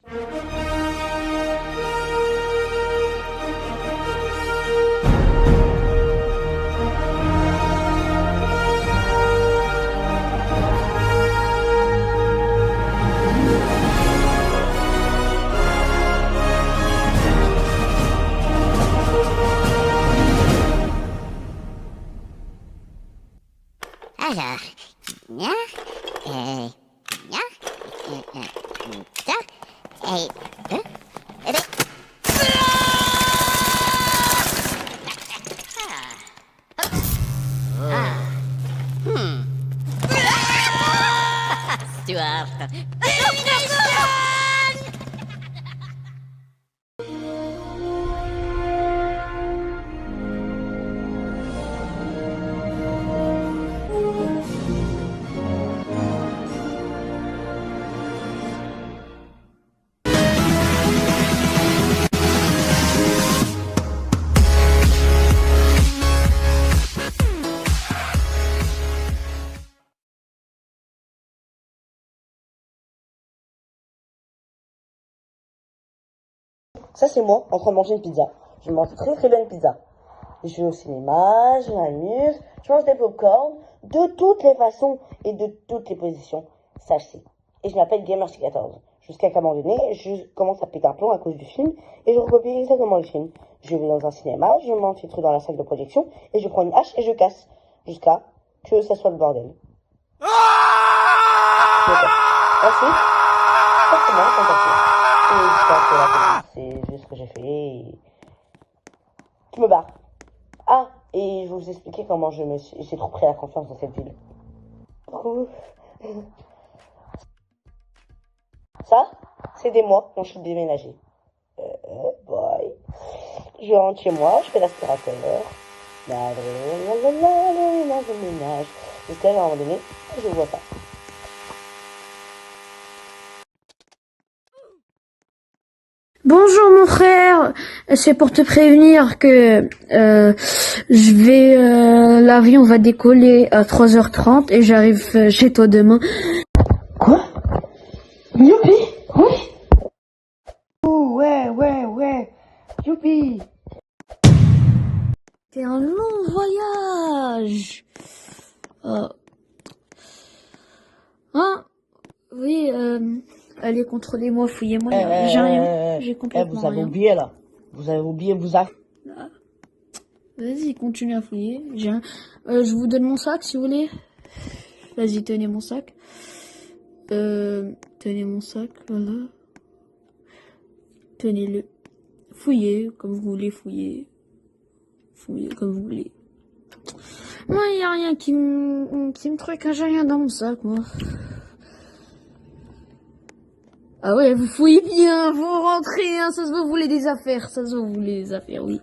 Alors, nya, nya, ça, et ben, Stuart. Ça, c'est moi en train de manger une pizza. Je mange très très bien une pizza. Je vais au cinéma, je m'amuse, je mange des pop-corn de toutes les façons et de toutes les positions. Sachez. Et je m'appelle Gamer14. Jusqu'à qu'à un moment donné, je commence à péter un plomb à cause du film et je recopie exactement le film. Je vais dans un cinéma, je m'infiltre dans la salle de projection et je prends une hache et je casse. Jusqu'à que ça soit le bordel. Ensuite, ça commence à passer. Et jusqu'à que la police, c'est juste ce que j'ai fait et je me barre. Ah, et je vais vous expliquer comment j'ai trop pris la confiance dans cette ville. Ça, c'est des mois quand je suis déménagée. Boy. Je rentre chez moi, je fais l'aspirateur. Je ménage. Jusqu'à un moment donné, je vois ça. Bonjour mon frère, c'est pour te prévenir que l'avion va décoller à 3h30 et j'arrive chez toi demain. Quoi? Youpi? Oui? Oh, ouais. Youpi! C'est un long voyage. Hein? Oui, allez, contrôlez-moi, fouillez-moi, j'ai rien, j'ai complètement vous avez rien. oublié là. Vous avez oublié vos affaires. Vas-y, continue à fouiller. Je vous donne mon sac si vous voulez. Vas-y, tenez mon sac. Tenez mon sac, voilà. Tenez-le. Fouillez, comme vous voulez, fouillez. Fouillez, comme vous voulez. Moi, y a rien qui me truc, hein, j'ai rien dans mon sac, moi. Ah ouais, vous fouillez bien, vous rentrez, hein, ça se voit, vous voulez des affaires, ça se voit, vous voulez des affaires, oui.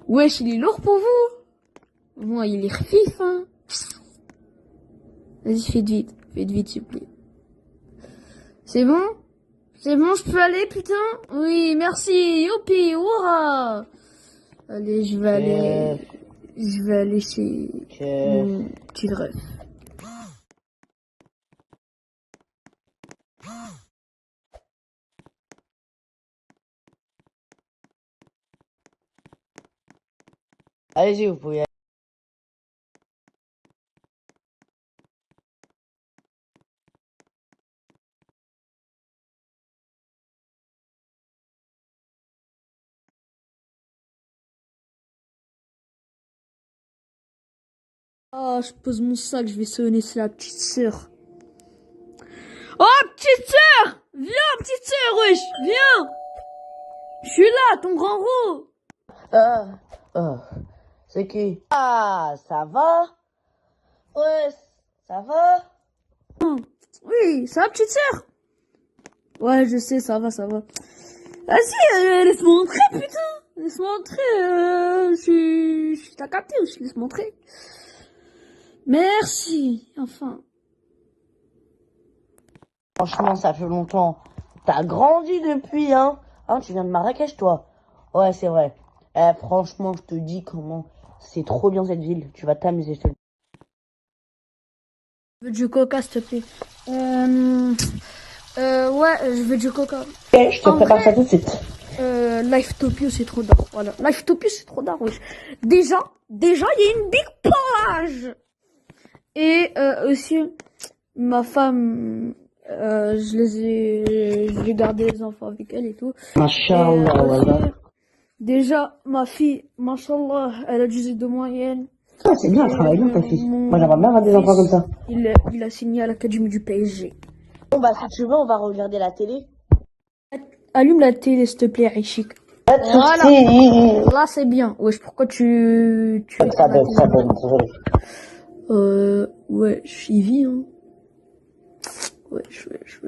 Wesh, il est lourd pour vous. Moi, il est refif, hein. Vas-y, faites vite, s'il vous plaît. C'est bon? C'est bon, je peux aller, putain? Oui, merci, youpi, hurrah! Allez, je vais aller chez mon petit ref. Allez-y, vous pouvez. Oh, je pose mon sac, je vais sonner, c'est la petite sœur. Oh, petite sœur! Viens, petite sœur, wesh, viens! Je suis là, ton grand roux! C'est qui? Ah, ça va? Ouais, ça va? Oui, ça va, petite sœur? Ouais, je sais, ça va. Vas-y, laisse-moi entrer, putain! Laisse-moi entrer, je suis t'as capté, laisse-moi entrer. Merci, enfin. Franchement, ça fait longtemps. T'as grandi depuis, hein? Hein, tu viens de Marrakech, toi? Ouais, c'est vrai. Franchement, je te dis comment c'est trop bien cette ville. Tu vas t'amuser, je te le dis. Du coca, s'il te plaît. Ouais, je veux du coca. Ok, je te En prépare vrai, ça tout de suite. Life Topio, c'est trop d'art. Voilà. Life Topio, c'est trop d'art, wesh. Déjà, il y a une big plage. Et aussi, ma femme, j'ai gardé les enfants avec elle et tout. Et Mashallah, aussi, voilà. déjà, ma fille, mashallah, elle a 18 de moyenne. Ah, c'est bien, Et, elle travaille bien ta fille. mon Moi, j'aimerais bien avoir des enfants comme fils, ça. il a signé à l'académie du PSG. Bon, bah, si tu veux, on va regarder la télé. Allume la télé, s'il te plaît, Aïchik. Pas de Voilà. soucis. Là, c'est bien. Wesh, pourquoi tu Ça éteins la donne, ça télé? donne, désolé. Ouais, j'y vis, hein. Wesh. Wesh,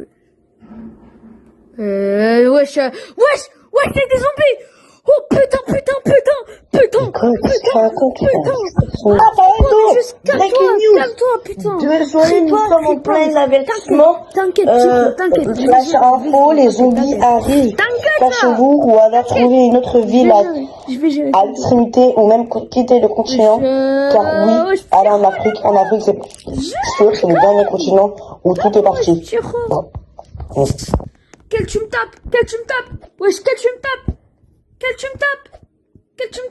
c'est des zombies! Oh, putain! Quoi, qu'est-ce que tu racontes, là? Putain! Ah, pas Oh, du mais tout. juste Breaking news. calme-toi, putain! Désolé, nous sommes en plein avertissement. T'inquiète, t'inquiète. Flash info, les zombies arrivent. Cachez-vous ou alors trouvez une autre ville Je vais gérer. à l'extrémité ou même quitter le continent. Car oui, aller en Afrique, c'est sûr, c'est le dernier continent où tout est parti. Bon. Quel tu me tapes? Wesh, quel tu me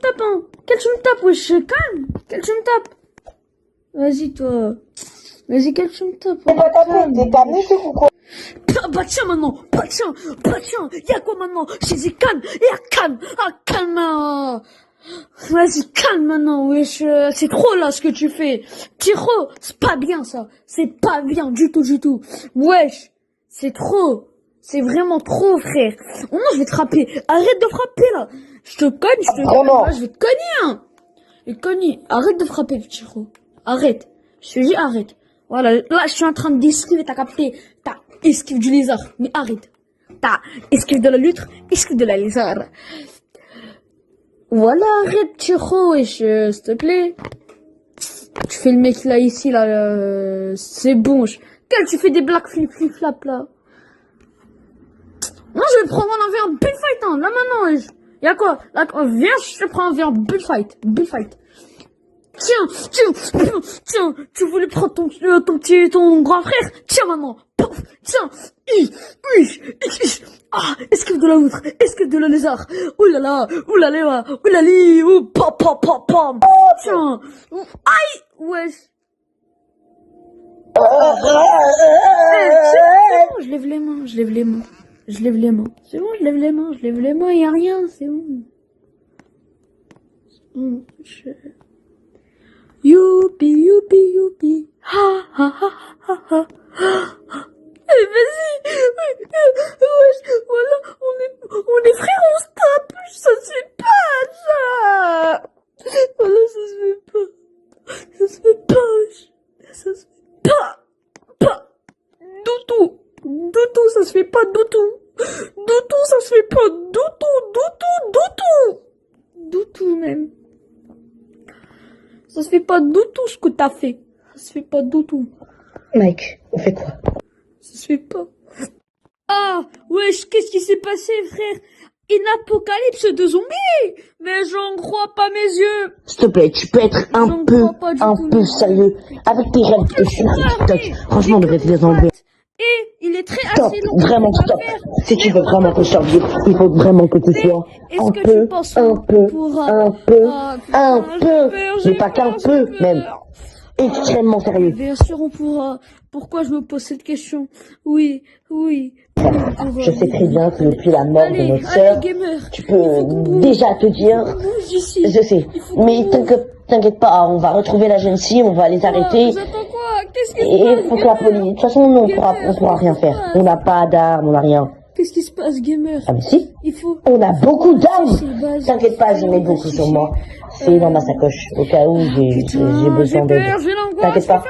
tapes, hein? Quel tu me tapes, wesh, calme. Quel tu me tapes? Vas-y, toi. Vas-y, quel tu me tapes? T'es pas tapé, t'es calmé, c'est ou quoi? Bah tiens maintenant, y'a quoi maintenant? J'ai dit calme, calme, calme. Vas-y, calme maintenant, wesh, c'est trop là ce que tu fais. Tiro, c'est pas bien ça. C'est pas bien du tout. Wesh, c'est trop. C'est vraiment trop, frère. Oh non, je vais te frapper. Arrête de frapper là. Je te cogne, Vraiment? là, je vais te cogner, hein. Je vais te cogner. Arrête de frapper, Tiro. Arrête. Je te dis arrête. Voilà, là, je suis en train d'esquiver, t'as capté. T'as esquive du lézard, mais arrête. T'as esquive de la loutre, esquive de la lézard. Voilà, arrête, Tiro, wesh, s'il te plaît. Tu fais le mec là, ici, là, c'est bon. Quel, tu fais des blagues flip-flap, là. Non, je vais prendre un envers bullfight, hein, là maintenant, wesh. Y'a quoi? Là, viens, je te prends un envers bullfight. Tiens, tu voulais prendre ton grand frère? Tiens maintenant, pouf, tiens, ah, esquive de la outre, esquive de la lézard, oulala, pam, tiens, aïe, wesh. C'est bon, je lève les mains. C'est bon, je lève les mains, y'a rien, c'est bon. Youpi, ha. Eh, vas-y, wesh, voilà, on est frères, on se tape, ça se fait pas, ça. Voilà, ça se fait pas, wesh, ça se fait pas, du tout, ça se fait pas, du tout, même. Ça se fait pas du tout ce que t'as fait. Ça se fait pas du tout. Mike, on fait quoi? Ça se fait pas. Ah, wesh, qu'est-ce qui s'est passé, frère? Une apocalypse de zombies? Mais j'en crois pas mes yeux. S'il te plaît, tu peux être un peu sérieux avec tes rêves que tu fais sur TikTok. Franchement, on devrait te les enlever. Et il est très Stop, assez long. vraiment stop. Si tu veux vraiment te survivre, il faut vraiment que tu sois un peu, mais pas qu'un peu, même extrêmement sérieux. Bien sûr, on pourra. Pourquoi je me pose cette question? Oui. Je sais très bien que depuis la mort de notre sœur, tu peux déjà te dire, je sais, mais t'inquiète pas, on va retrouver la jeune fille, on va les arrêter. J'attends quoi? Qu'est-ce qui se Et passe, faut que la police, de toute façon, nous, on pourra rien faire. On n'a pas d'armes, on n'a rien. Qu'est-ce qui se passe, gamer? Ah mais si, Il faut. on a beaucoup d'armes. T'inquiète pas, j'en ai beaucoup sur moi. C'est dans ma sacoche, au cas où j'ai besoin d'aide. T'inquiète pas,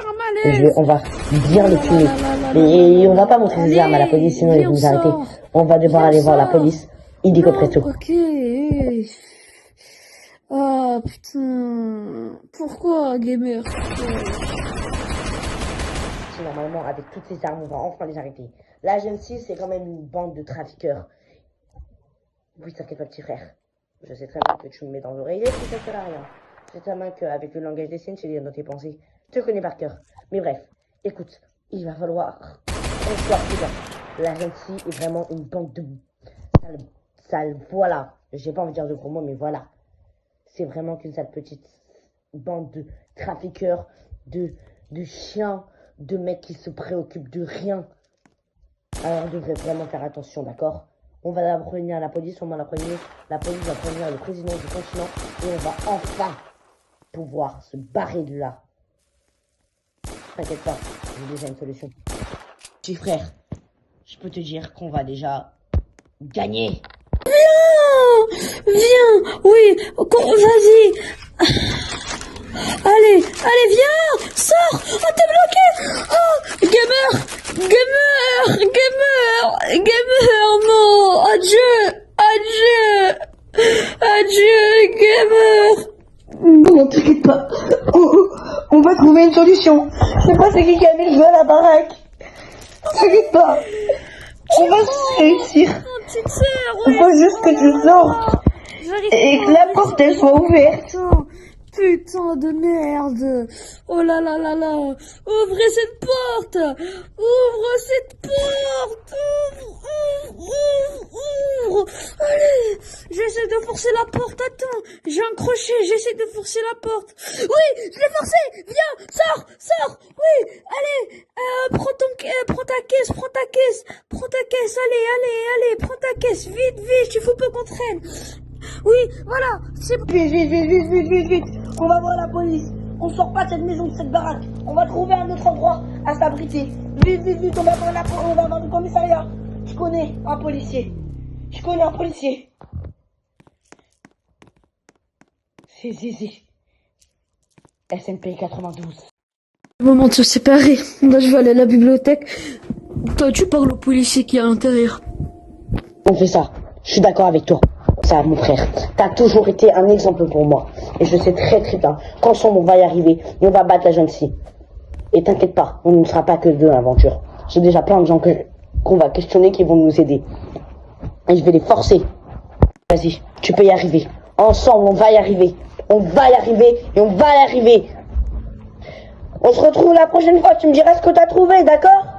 on va bien le tuer. Et on va pas montrer ses armes à la police, sinon ils vont nous arrêter. On va devoir aller voir la police. Illico presto. Ok. Ah, putain. Pourquoi, gamer? Normalement, avec toutes ces armes, on va enfin les arrêter. La jeune fille, c'est quand même une bande de trafiqueurs. Oui, t'inquiète pas, petit frère. Je sais très bien que tu me mets dans l'oreiller, puis ça sert à rien. Je sais très bien qu'avec le langage des signes, tu lis dans tes pensées. Je te connais par cœur. Mais bref, écoute, il va falloir Bonsoir, les gars. La jeune fille est vraiment une bande de sale, voilà. J'ai pas envie de dire de gros mots, mais voilà. C'est vraiment qu'une sale petite bande de trafiqueurs, de chiens, de mecs qui se préoccupent de rien. Alors on devrait vraiment faire attention, d'accord? On va prévenir la police, on va la prévenir. La police va prévenir le président du continent et on va enfin pouvoir se barrer de là. T'inquiète pas, j'ai déjà une solution. Petit frère, je peux te dire qu'on va déjà gagner. Viens, oui, vas-y. Allez, viens, sors. Oh, t'es bloqué. Oh, gamer, non. Adieu, gamer. Non, t'inquiète pas, on va trouver une solution. Je sais pas c'est qui a mis le jeu à la baraque. T'inquiète pas, on va réussir. Petite sœur, Il faut juste que tu sortes et que la porte elle soit ouverte. Putain de merde. Oh là là là là. Ouvrez cette porte. Ouvre cette porte. Ouvre. Allez. J'essaie de forcer la porte. Attends. J'ai un crochet. J'essaie de forcer la porte. Oui, je l'ai forcé. Viens. Sors. Oui. Allez. Prends ta caisse. Allez. Prends ta caisse. Vite. Il faut pas qu'on traîne. Oui, voilà, c'est bon. Vite. On va voir la police. On sort pas de cette maison, de cette baraque. On va trouver un autre endroit à s'abriter. Vite. On va voir le commissariat. Je connais un policier. C'est Zizi. SMP 92. Moment de se séparer. Là, je vais aller à la bibliothèque. Toi, tu parles au policier qui est à l'intérieur. On fait ça. Je suis d'accord avec toi. Ça, mon frère, t'as toujours été un exemple pour moi. Et je sais très bien qu'ensemble on va y arriver et on va battre la jeune fille. Et t'inquiète pas, on ne sera pas que deux à l'aventure. J'ai déjà plein de gens qu'on va questionner qui vont nous aider. Et je vais les forcer. Vas-y, tu peux y arriver. Ensemble, on va y arriver. On va y arriver. On se retrouve la prochaine fois, tu me diras ce que t'as trouvé, d'accord?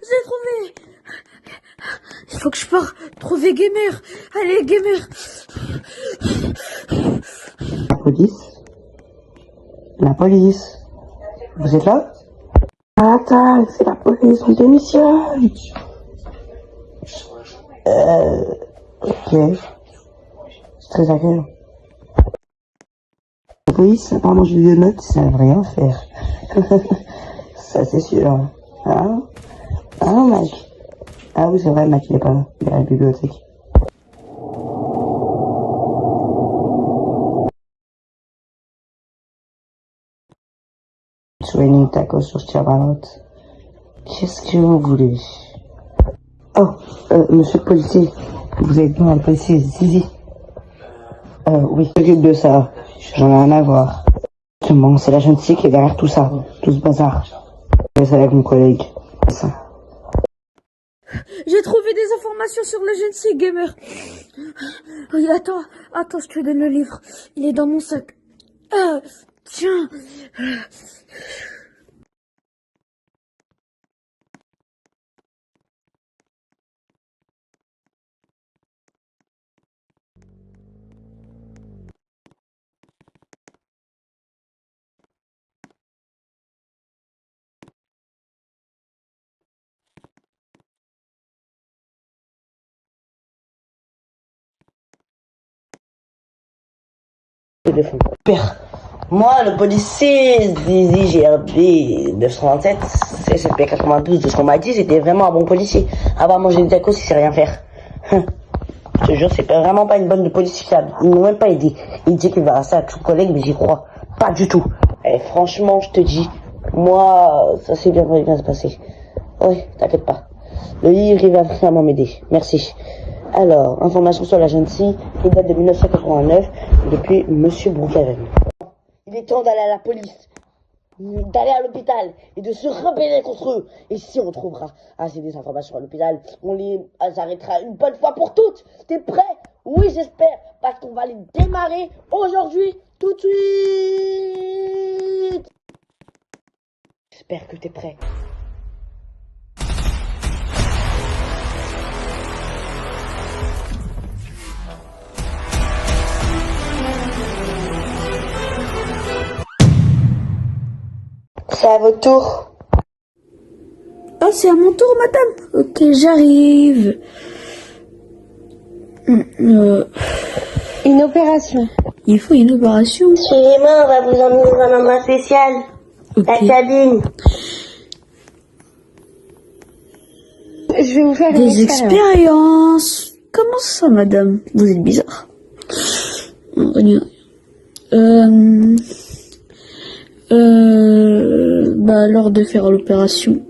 J'ai trouvé. Il faut que je parte trouver Gamer. Allez, Gamer. La police. Vous êtes là? Attends, c'est la police, on démissionne. Ok. C'est très agréable. La police, apparemment j'ai eu des notes, ça ne veut rien faire. Ça c'est sûr. Hein, Mac? Ah oui, c'est vrai, Mac, il est pas là. Il est à la bibliothèque. Training tacos sur Chavarotte. Qu'est-ce que vous voulez? Oh, monsieur le policier. Vous êtes bien le policier, Zizi. Oui, je m'occupe de ça. J'en ai rien à voir. Justement, c'est la jeune fille qui est derrière tout ça, tout ce bazar. Je vais avec mon collègue. Ça. J'ai trouvé des informations sur le jeune fille Gamer. Oui, attends, je te donne le livre. Il est dans mon sac. Tiens. Père, moi, le policier Zizi GRB 927, CCP 92, de ce qu'on m'a dit, c'était vraiment un bon policier. Avoir mangé des tacos, il sait rien faire. Je te jure, c'est vraiment pas une bonne de policier fiable. Ils m'ont même pas aidé. Il dit qu'il va rester avec son collègue, mais j'y crois pas du tout. Et franchement, je te dis, moi, ça s'est bien se passer. Oui, t'inquiète pas. Le livre, il va vraiment m'aider. Merci. Alors, information sur la jeune fille qui date de 1989 depuis Monsieur Brookhaven. Il est temps d'aller à la police, d'aller à l'hôpital et de se rebeller contre eux. Et si on trouvera assez des informations à l'hôpital, on les arrêtera une bonne fois pour toutes. T'es prêt? Oui, j'espère, parce qu'on va les démarrer aujourd'hui, tout de suite. J'espère que t'es prêt. C'est à votre tour. Ah, c'est à mon tour, madame. Ok, j'arrive. Une opération. Il faut une opération. Suivez-moi, on va vous emmener dans un endroit spécial. Ok. La cabine. Je vais vous faire une Des expériences. Comment ça, madame? Vous êtes bizarre. Non, rien. Bah, lors de faire l'opération.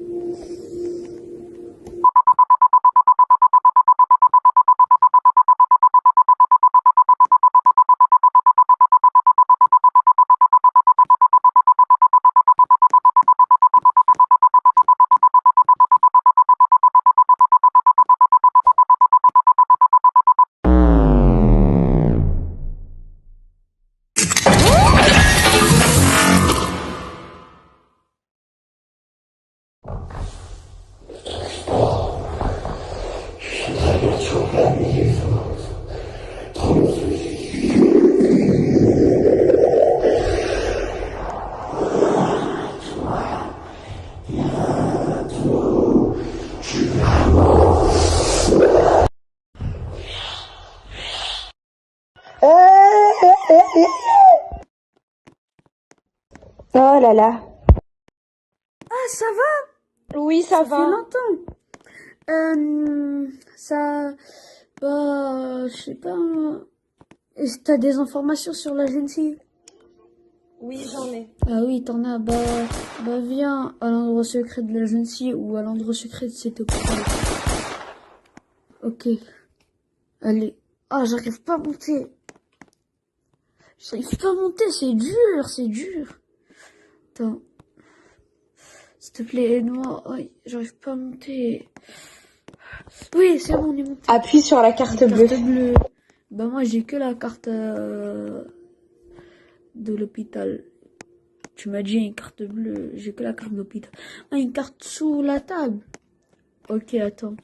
Oh là là. Ah, ça va? Oui, ça Ça fait longtemps. Ça... Bah, je sais pas. Est-ce que t'as des informations sur la jeune fille? Oui, j'en ai. Ah oui, t'en as. Bah, viens à l'endroit secret de la jeune fille ou à l'endroit secret de cet hôpital. Ok. Allez. Ah, j'arrive pas à monter. J'arrive pas à monter, c'est dur, c'est dur. Attends. S'il te plaît, aide-moi. Oui, j'arrive pas à monter. Oui, c'est bon, on est monté. Appuie sur la carte bleue. Carte bleue. Bah moi j'ai que la carte de l'hôpital. Tu m'as dit une carte bleue, j'ai que la carte de l'hôpital. Ah, une carte sous la table. Ok, attends.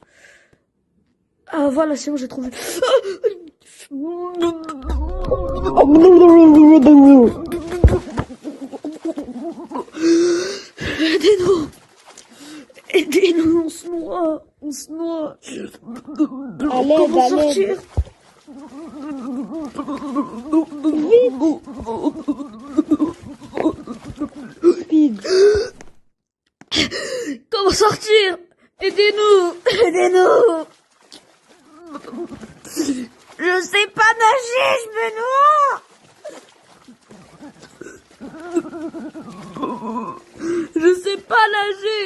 Ah voilà, c'est bon, j'ai trouvé. Aidez-nous. Aidez-nous, on se noie. On se noie. Comment sortir? Comment sortir? Aidez-nous! Aidez-nous! Je sais pas nager, je me noie! Je sais pas nager!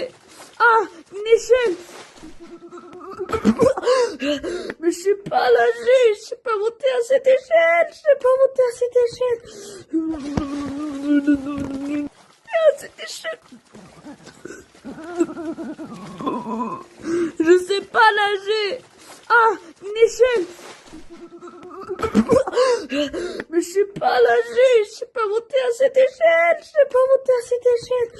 Ah, une échelle! Mais je sais pas nager, je sais pas monter à cette échelle, je sais pas monter à cette échelle. À cette échelle. Je sais pas nager. Ah, une échelle. Mais je sais pas nager, je sais pas monter à cette échelle, je sais pas monter à cette échelle.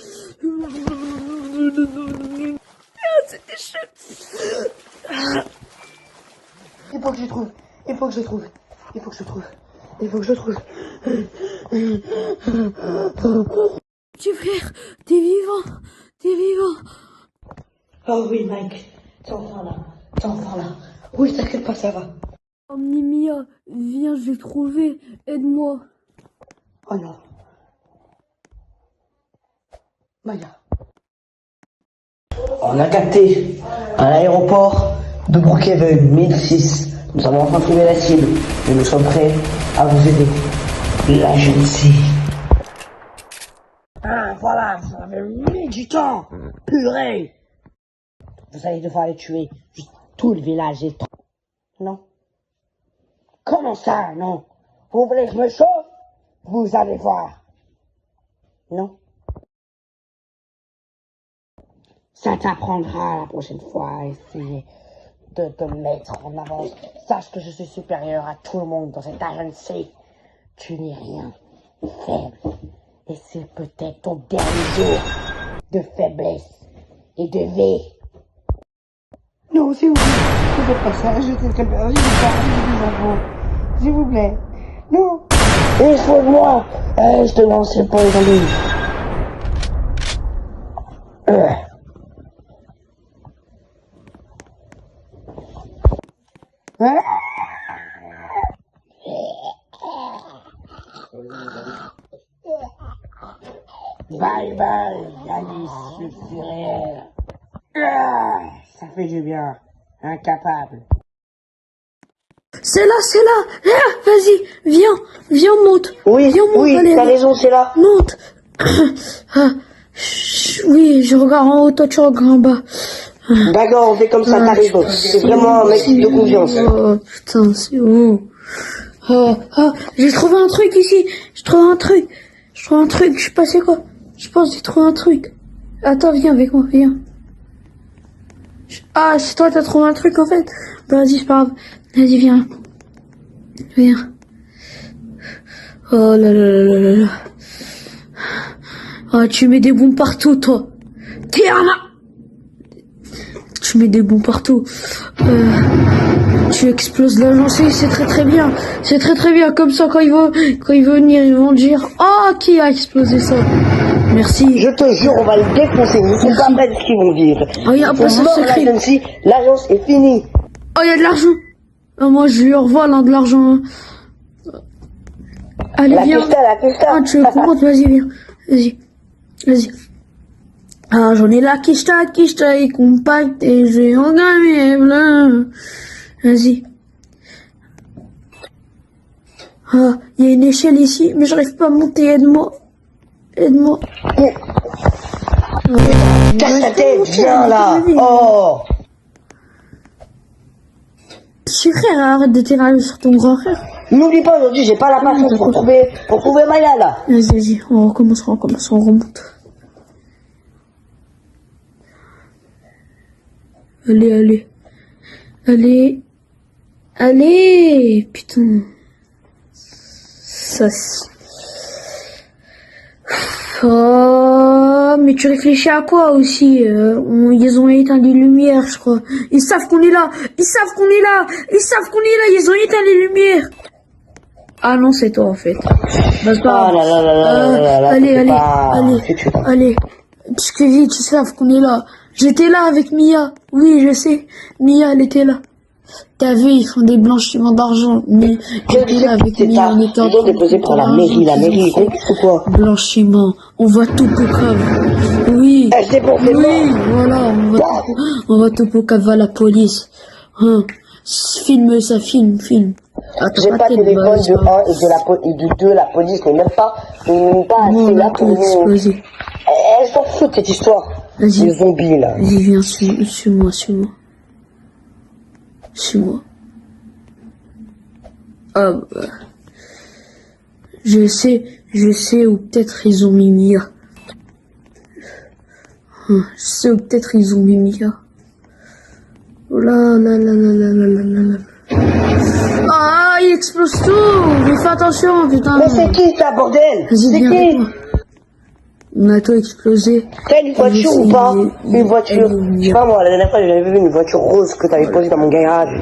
À cette échelle. Il faut que je trouve. Il faut que je trouve. Il faut que je trouve. Il faut que je trouve. Petit frère, t'es vivant. T'es vivant. Oh oui, Mike. T'es enfin là. T'es enfin là. Oui, t'inquiète pas, ça va. Omnimia, viens, je l'ai trouvé. Aide-moi. Oh non. Maya. On a capté à l'aéroport de Brookhaven, 1006. Nous avons enfin trouvé la cible et nous sommes prêts à vous aider. La jeune fille. Ah, voilà, ça avait mis du temps. Purée. Vous allez devoir les tuer. Juste tout le village est... Non. Comment ça, non? Vous voulez que je me chauffe? Vous allez voir. Non. Ça t'apprendra la prochaine fois à essayer de te mettre en avance. Sache que je suis supérieur à tout le monde dans cette agency. Tu n'es rien. Faible. Et c'est peut-être ton dernier jour. de faiblesse et de V. Non, s'il vous plaît, ne faites pas ça, je sais très bien, j'ai des enfants. S'il vous plaît. Non. Il faut de moi. Je te lance pas les ennuis. Bye bye, Alice le Furrière. Ça fait du bien. Incapable. C'est là, vas-y, viens, monte. Oui, viens, monte, oui, allez, t'as allez. raison, c'est là. Monte. Oui, je regarde en haut, toi tu regardes en bas. D'accord, on fait comme ça, t'as raison. C'est vraiment un mec de confiance. Oh, putain, c'est bon. J'ai trouvé un truc ici. Je trouve un truc. Je sais pas c'est quoi. Je pense que j'ai trouvé un truc. Attends, viens avec moi, viens. Ah, c'est toi, t'as trouvé un truc en fait. Bah, vas-y, c'est pas grave. Vas-y, viens. Viens. Oh là là là là là là. Ah, tu mets des bombes partout, toi. Tiana! Tu mets des bombes partout. Tu exploses l'agence, c'est très bien. C'est très bien. Comme ça, quand ils vont venir, ils vont dire, oh, qui a explosé ça? Merci. Je te jure, on va le défoncer. Ils sont pas prêts de ce qu'ils vont dire. Oh, y a un Ils sont passage morts, secret. l'agence est finie. Oh, il y a de l'argent. Oh, moi, je lui revole de l'argent. Hein. Allez, La viens. custa. Ah, tu veux qu'on monte? Vas-y, viens. Vas-y. Ah, j'en ai la quicheta et compact et j'ai en gamme. Vas-y. Ah, il y a une échelle ici, mais j'arrive pas à monter. Aide-moi. Casse ta tête, viens là. Oh. Petit frère, arrête de t'énerver sur ton grand frère. N'oublie pas, aujourd'hui, j'ai pas la patience pour trouver Maya là. Vas-y, on recommence, on remonte. Allez, putain. Ça. Oh, mais tu réfléchis à quoi aussi? Ils ont éteint les lumières, je crois. Ils savent qu'on est là. Ils ont éteint les lumières. Ah non, c'est toi en fait. Bah, c'est pas grave. Allez. Parce que vite, ils savent qu'on est là. J'étais là avec Mia. Oui, je sais. Mia, elle était là. T'as vu, ils font des blanchiments d'argent. Mais j'étais là avec Mia, on était en train de déposé pour la mairie, ou quoi? Blanchiment. On va tout pour cave. Oui. Voilà. On va tout pour cave à la police. Filme ça, filme. Attends, j'ai pas de téléphone de 1 et de 2, la police n'est même pas assez là pour nous. Exploser. Elle s'en fout de cette histoire. Vas-y. Les zombies là. Vas-y, viens, suis-moi. Suis-moi. Ah bah. Je sais où peut-être ils ont mis Mia. Je sais où peut-être ils ont mis Mia. Oh là. Ah, il explose tout. Mais fais attention, putain. Mais c'est qui ça, bordel? Vas-y, C'est viens avec qui? moi. On a tout explosé. T'as une voiture ou pas? Une voiture. Je sais pas moi, la dernière fois j'avais vu une voiture rose que t'avais posée dans mon garage.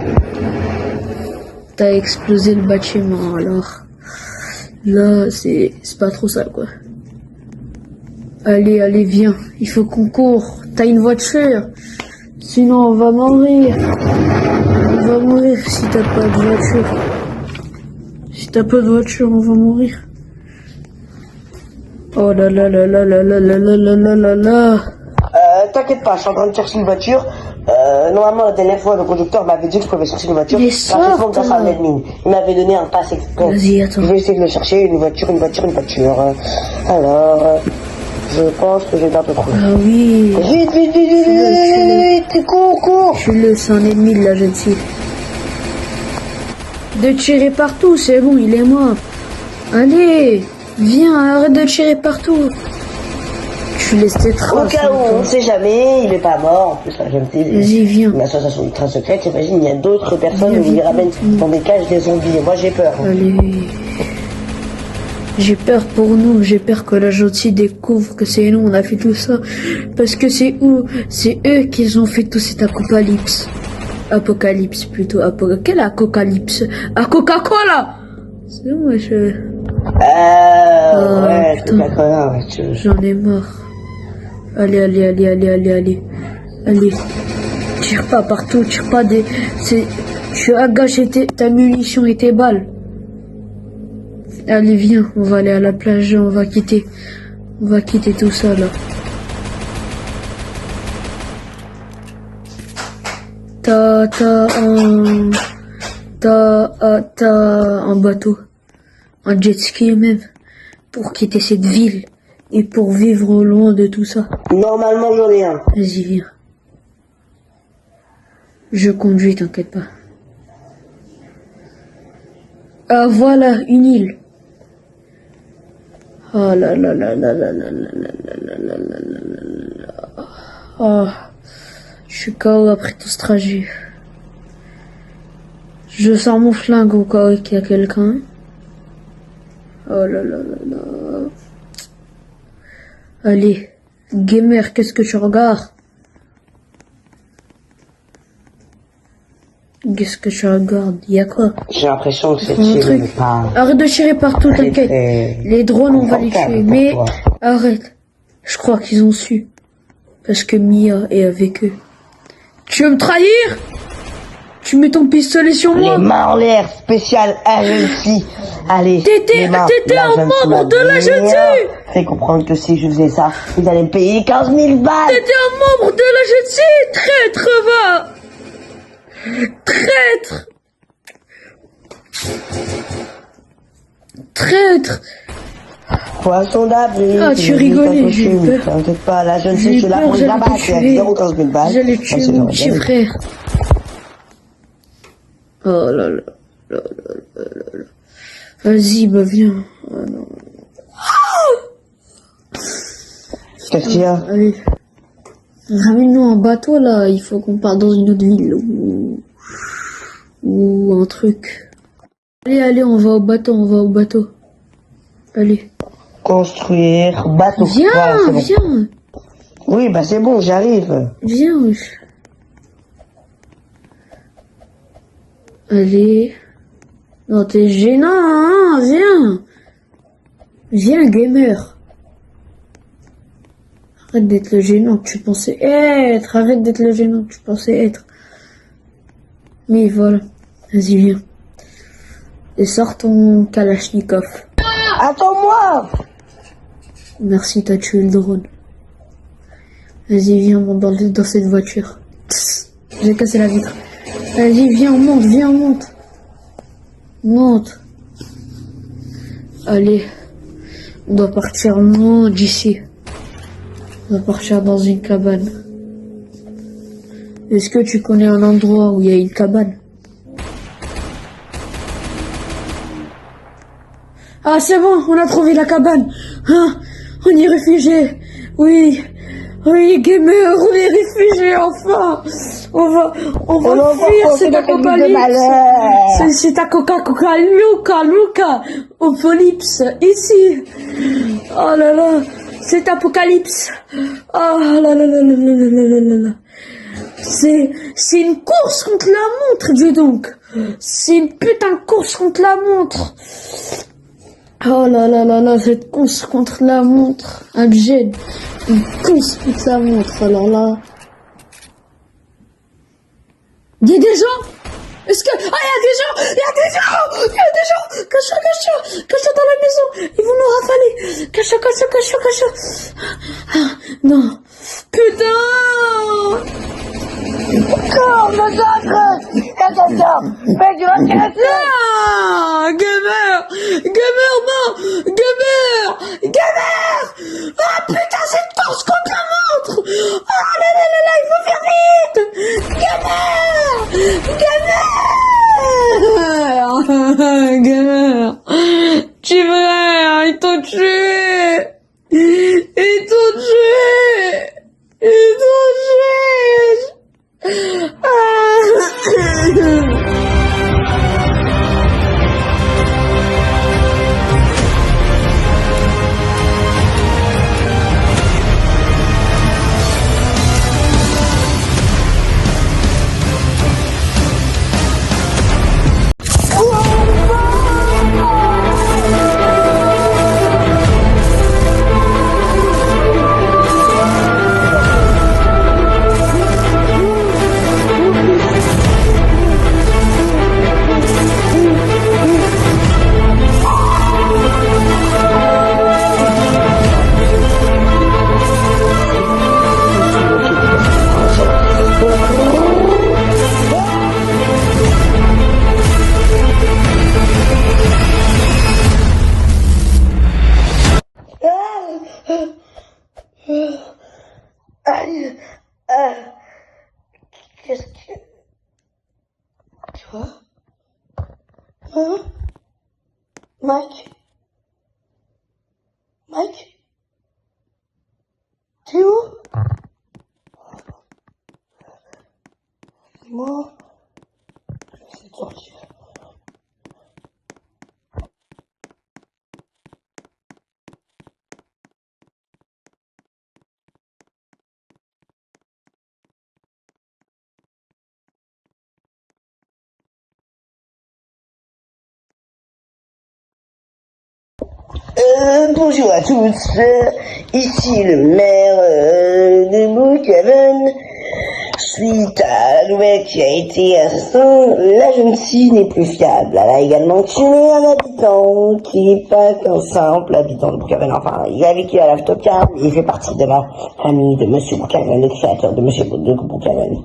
T'as explosé le bâtiment, alors. Là, c'est pas trop ça, quoi. Allez, viens. Il faut qu'on court. T'as une voiture. Sinon, on va mourir. On va mourir si t'as pas de voiture. Si t'as pas de voiture, on va mourir. Oh là là. T'inquiète pas, je suis en train de chercher une voiture. Normalement, la dernière fois, le conducteur m'avait dit que je pouvais chercher une voiture. Mais grâce au grâce à un admin. Il m'avait donné un pass exprès. Vas-y, attends. Je vais essayer de le chercher, une voiture. Alors, je pense que j'ai bientôt trouvé. Ah oui. Vite, cours. C'est un ennemi de la jeune fille. De tirer partout, c'est bon, il est mort. Allez, viens, arrête de tirer partout. Tu laisses tes traces. Au cas où, on ne sait jamais, il est pas mort. En plus, la jeune fille, Vas-y, viens. une association ultra secrète. Imagine, il y a d'autres personnes où ils ramènent dans des cages des zombies. Et moi, j'ai peur. Allez. J'ai peur pour nous, j'ai peur que la gentille découvre que c'est nous, on a fait tout ça. Parce que c'est eux qui ont fait tout cet apocalypse. Apocalypse plutôt. Quel apocalypse? À Coca-Cola! C'est bon, ouais, Ouais, putain. Coca-Cola, ouais, J'en ai marre. Allez. Tire pas partout, tire pas des... Tu as gâché ta munition et tes balles. Allez, viens, on va aller à la plage, on va quitter tout ça, là. T'as un bateau, un jet ski même, pour quitter cette ville et pour vivre loin de tout ça. Normalement, j'en ai un. Vas-y, viens. Je conduis, t'inquiète pas. Ah, voilà, une île. Oh là là là là là là là là là là là là. Oh, je suis KO après tout ce trajet. Je sors mon flingue au cas où il y a quelqu'un. Oh là là là là. Allez, gamer, qu'est-ce que tu regardes? Qu'est-ce que tu regardes? Y'a quoi? J'ai l'impression que c'est Mon tiré, truc. mais pas... Arrête de tirer partout, t'inquiète. Les drones, on va les tuer. Mais pour toi. arrête. Je crois qu'ils ont su. Parce que Mia est avec eux. Tu veux me trahir? Tu mets ton pistolet sur moi? Les mains en l'air, spécial agency. Allez, T'étais les mains. un membre de l'agency. Fais comprendre que si je faisais ça, vous allez me payer 15 000 balles. T'étais un membre de l'agency. Traître, va. Traître. Traître. Poisson d'avril. Ah, tu rigolais, j'ai eu peur. T'inquiète pas, la jeune J'ai fille, eu je suis là peur, pour les j'allais te abattre. Il y a tuer. 0,15 000 balles. J'allais tuer mon petit frère. Oh là là. Vas-y, bah viens. Oh non. Qu'est-ce qu'il y a? Allez. Ramène-nous un bateau là, il faut qu'on parte dans une autre ville. Ou un truc. Allez, on va au bateau. Allez. Construire bateau. Viens, Voilà, c'est bon. viens. Oui, bah c'est bon, j'arrive. Viens, wesh. Allez. Non, t'es gênant, hein, viens. Viens, gamer. Arrête d'être le gênant que tu pensais être. Arrête d'être le gênant que tu pensais être. Mais voilà. Vas-y, viens. Et sors ton Kalachnikov. Attends-moi! Merci, t'as tué le drone. Vas-y, viens, monte dans cette voiture. Tss, j'ai cassé la vitre. Vas-y, viens, monte. Monte. Allez. On doit partir loin d'ici. On doit partir dans une cabane. Est-ce que tu connais un endroit où il y a une cabane? Ah, c'est bon, on a trouvé la cabane. Hein, on y est réfugié. Oui, gamer, on est réfugié, enfin. On va fuir cet apocalypse. C'est ta Luca, apocalypse, ici. Oh là là, cet apocalypse. Oh là là là là là là là là. C'est une course contre la montre, dis donc. C'est une putain de course contre la montre. Oh là là là là, cette course contre la montre. Abjad. Une course contre la montre, alors là. Il y a des gens. Est-ce que... Ah, il y a des gens. Cache-toi dans la maison. Ils vont nous rafaler. Cache-toi. Ah, non. Putain. Encore, massacre! Attention! Mais tu vas te casser! Ah, gamer, non! Gamer! Ah, putain, cette course contre la montre! Ah là là là là, il faut faire vite! Gamer! Tu veux, ils t'ont tué! C'est où? Moi, je vais essayer de sortir. Bonjour à tous, ici le maire de Brookhaven. Suite à la nouvelle qui a été assassin, la jeune fille n'est plus fiable. Elle a également tué un habitant qui n'est pas qu'un simple habitant de Brookhaven. Enfin, il a vécu à l'Aftocard et il fait partie de la famille de Monsieur Brookhaven, le créateur de Monsieur Brookhaven.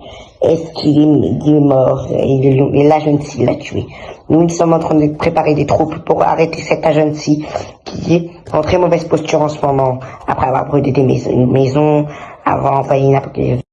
Est-ce qu'il est mort et la jeune fille l'a tué? Nous sommes en train de préparer des troupes pour arrêter cette jeune fille qui est en très mauvaise posture en ce moment, après avoir brûlé des maisons, avoir envoyé une apocalypse.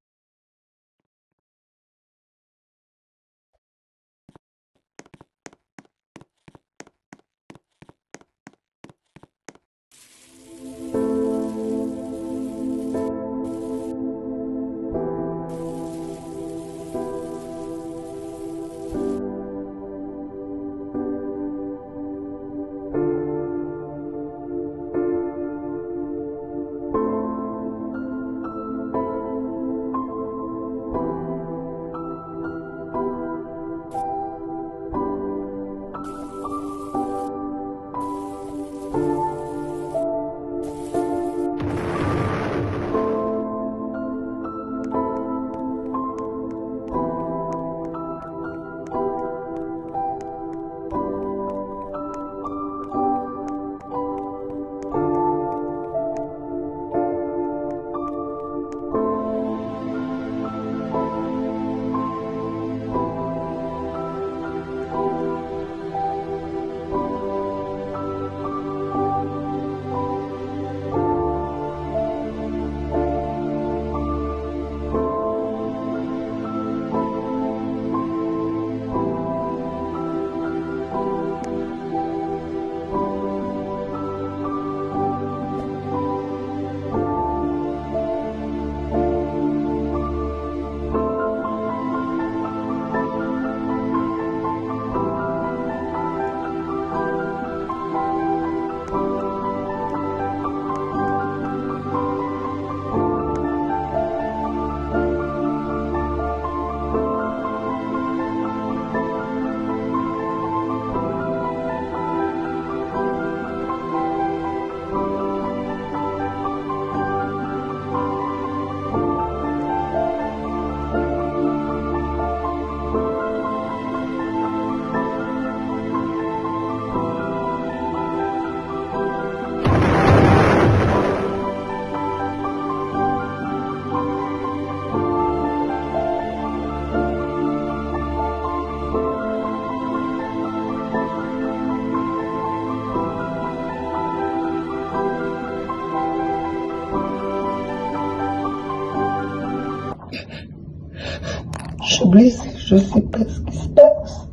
Je suis blessée, je sais pas ce qui se passe.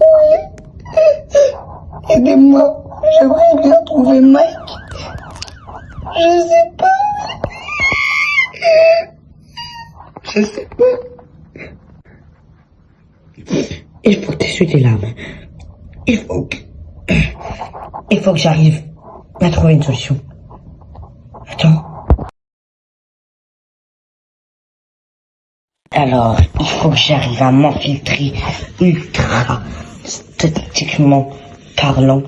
Oui. Aidez-moi, j'aimerais bien trouver Mike. Je sais pas. Je sais pas. Il faut que tu essuies tes larmes. Il faut que j'arrive à trouver une solution. Attends. Alors, il faut que j'arrive à m'infiltrer ultra statistiquement parlant,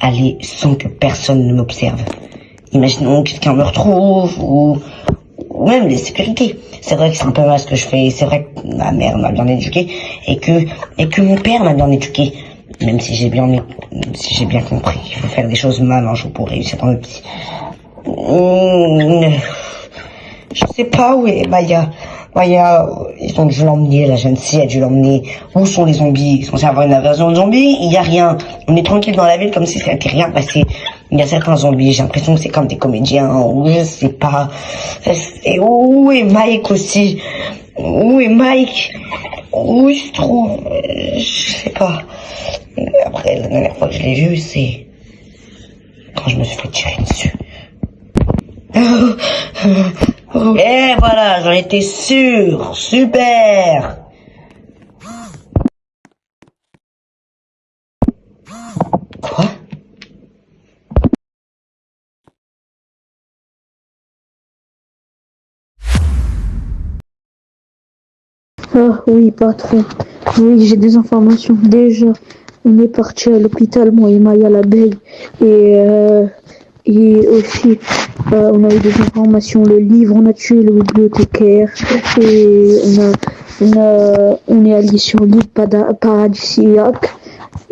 aller sans que personne ne m'observe. Imaginons que quelqu'un me retrouve ou même les sécurités. C'est vrai que c'est un peu mal ce que je fais. C'est vrai que ma mère m'a bien éduqué et que mon père m'a bien éduqué. Même si j'ai bien compris qu'il faut faire des choses mal un jour pour réussir dans le petit. Je sais pas où est Maya. Ils ont dû l'emmener, la jeune fille a dû l'emmener. Où sont les zombies? Ils sont censés avoir une invasion de zombies? Il y a rien. On est tranquille dans la ville comme si ça n'était rien passé. Il y a certains zombies, j'ai l'impression que c'est comme des comédiens, ou je sais pas. Et où est Mike aussi? Où est Mike? Où il se trouve? Je sais pas. Après, la dernière fois que je l'ai vu, c'est quand je me suis fait tirer dessus. Et voilà, j'en étais sûr. Super. Quoi? Ah oui, patron. Oui, j'ai des informations. Déjà, on est parti à l'hôpital, moi et Maya la veille. Et aussi, on a eu des informations. Le livre, on a tué le bibliothécaire. Et on est allé sur l'île paradisiaque.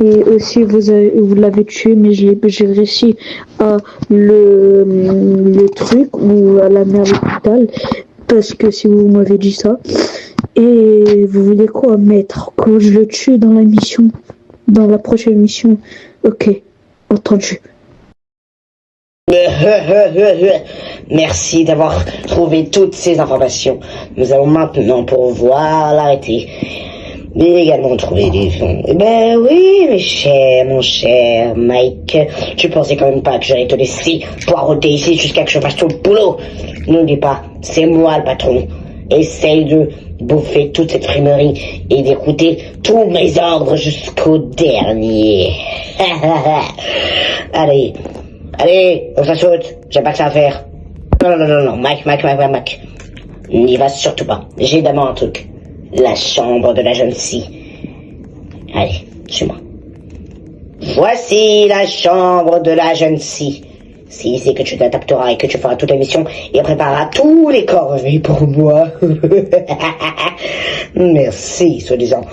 Et aussi, vous l'avez tué, mais j'ai réussi à le truc ou à l'amener à l'hôpital. Parce que si vous m'avez dit ça. Et vous voulez quoi, maître? Que je le tue dans la mission? Dans la prochaine mission? Ok, entendu. Merci d'avoir trouvé toutes ces informations. Nous allons maintenant pouvoir l'arrêter. Mais également trouver des fonds. Eh ben oui, mon cher Mike. Tu pensais quand même pas que j'allais te laisser poireauter ici jusqu'à que je fasse tout le boulot. N'oublie pas, c'est moi le patron. Essaye de bouffer toute cette frimerie et d'écouter tous mes ordres jusqu'au dernier. Allez, on ça saute. J'ai pas que ça à faire. Non, Mike. N'y va surtout pas. J'ai d'abord un truc. La chambre de la jeune fille. Allez, chez moi. Voici la chambre de la jeune fille. Si c'est que tu t'adapteras et que tu feras toute la mission et prépareras tous les corvées pour moi. Merci, soi-disant.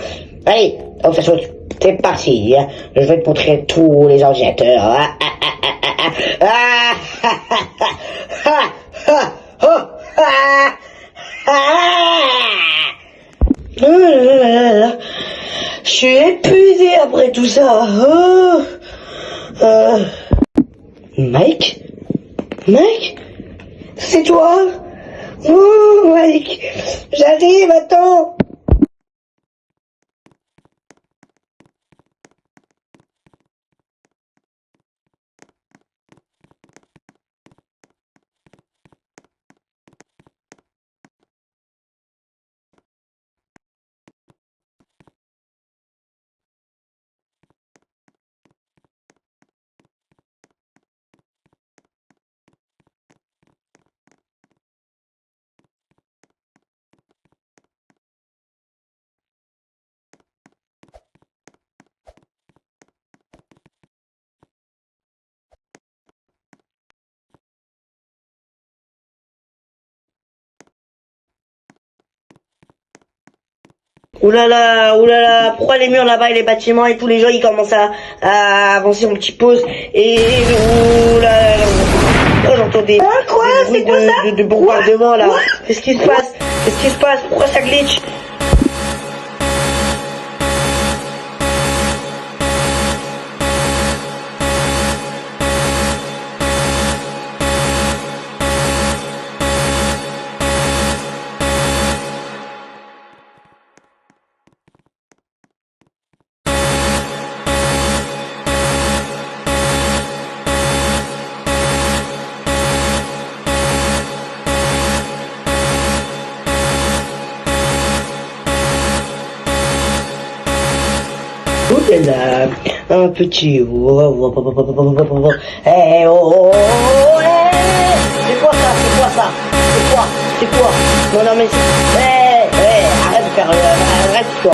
Allez, on ça saute. C'est parti. Hein. Je vais te montrer tous les ordinateurs. Je suis épuisé après tout ça. Mike? C'est toi? Oh, Mike, j'arrive, attends. Oulala, pourquoi les murs là-bas et les bâtiments et tous les gens ils commencent à avancer en petits pauses et oulala, oh, j'entends des quoi, c'est quoi ça de bombardement là. Qu'est-ce qui se passe? Pourquoi ça glitch? Oh là là, un petit... Eh, oh, hey. C'est quoi? Non, mais... arrête de faire... arrête, toi.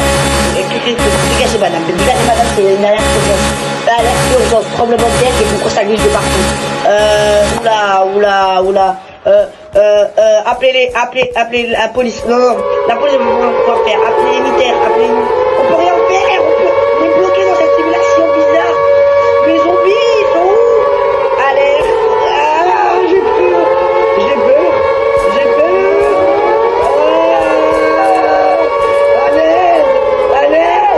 Dégagez, madame, c'est une alerte d'urgence. Alerte d'urgence, tremblement de terre et pourquoi ça glisse de partout. Oula. Appelez la police. Non, la police ne peut pas faire. Appelez les militaires, on peut rien faire, on est bloqué dans cette simulation bizarre. Les zombies, ils sont où? Alerte. J'ai peur. À l'aide.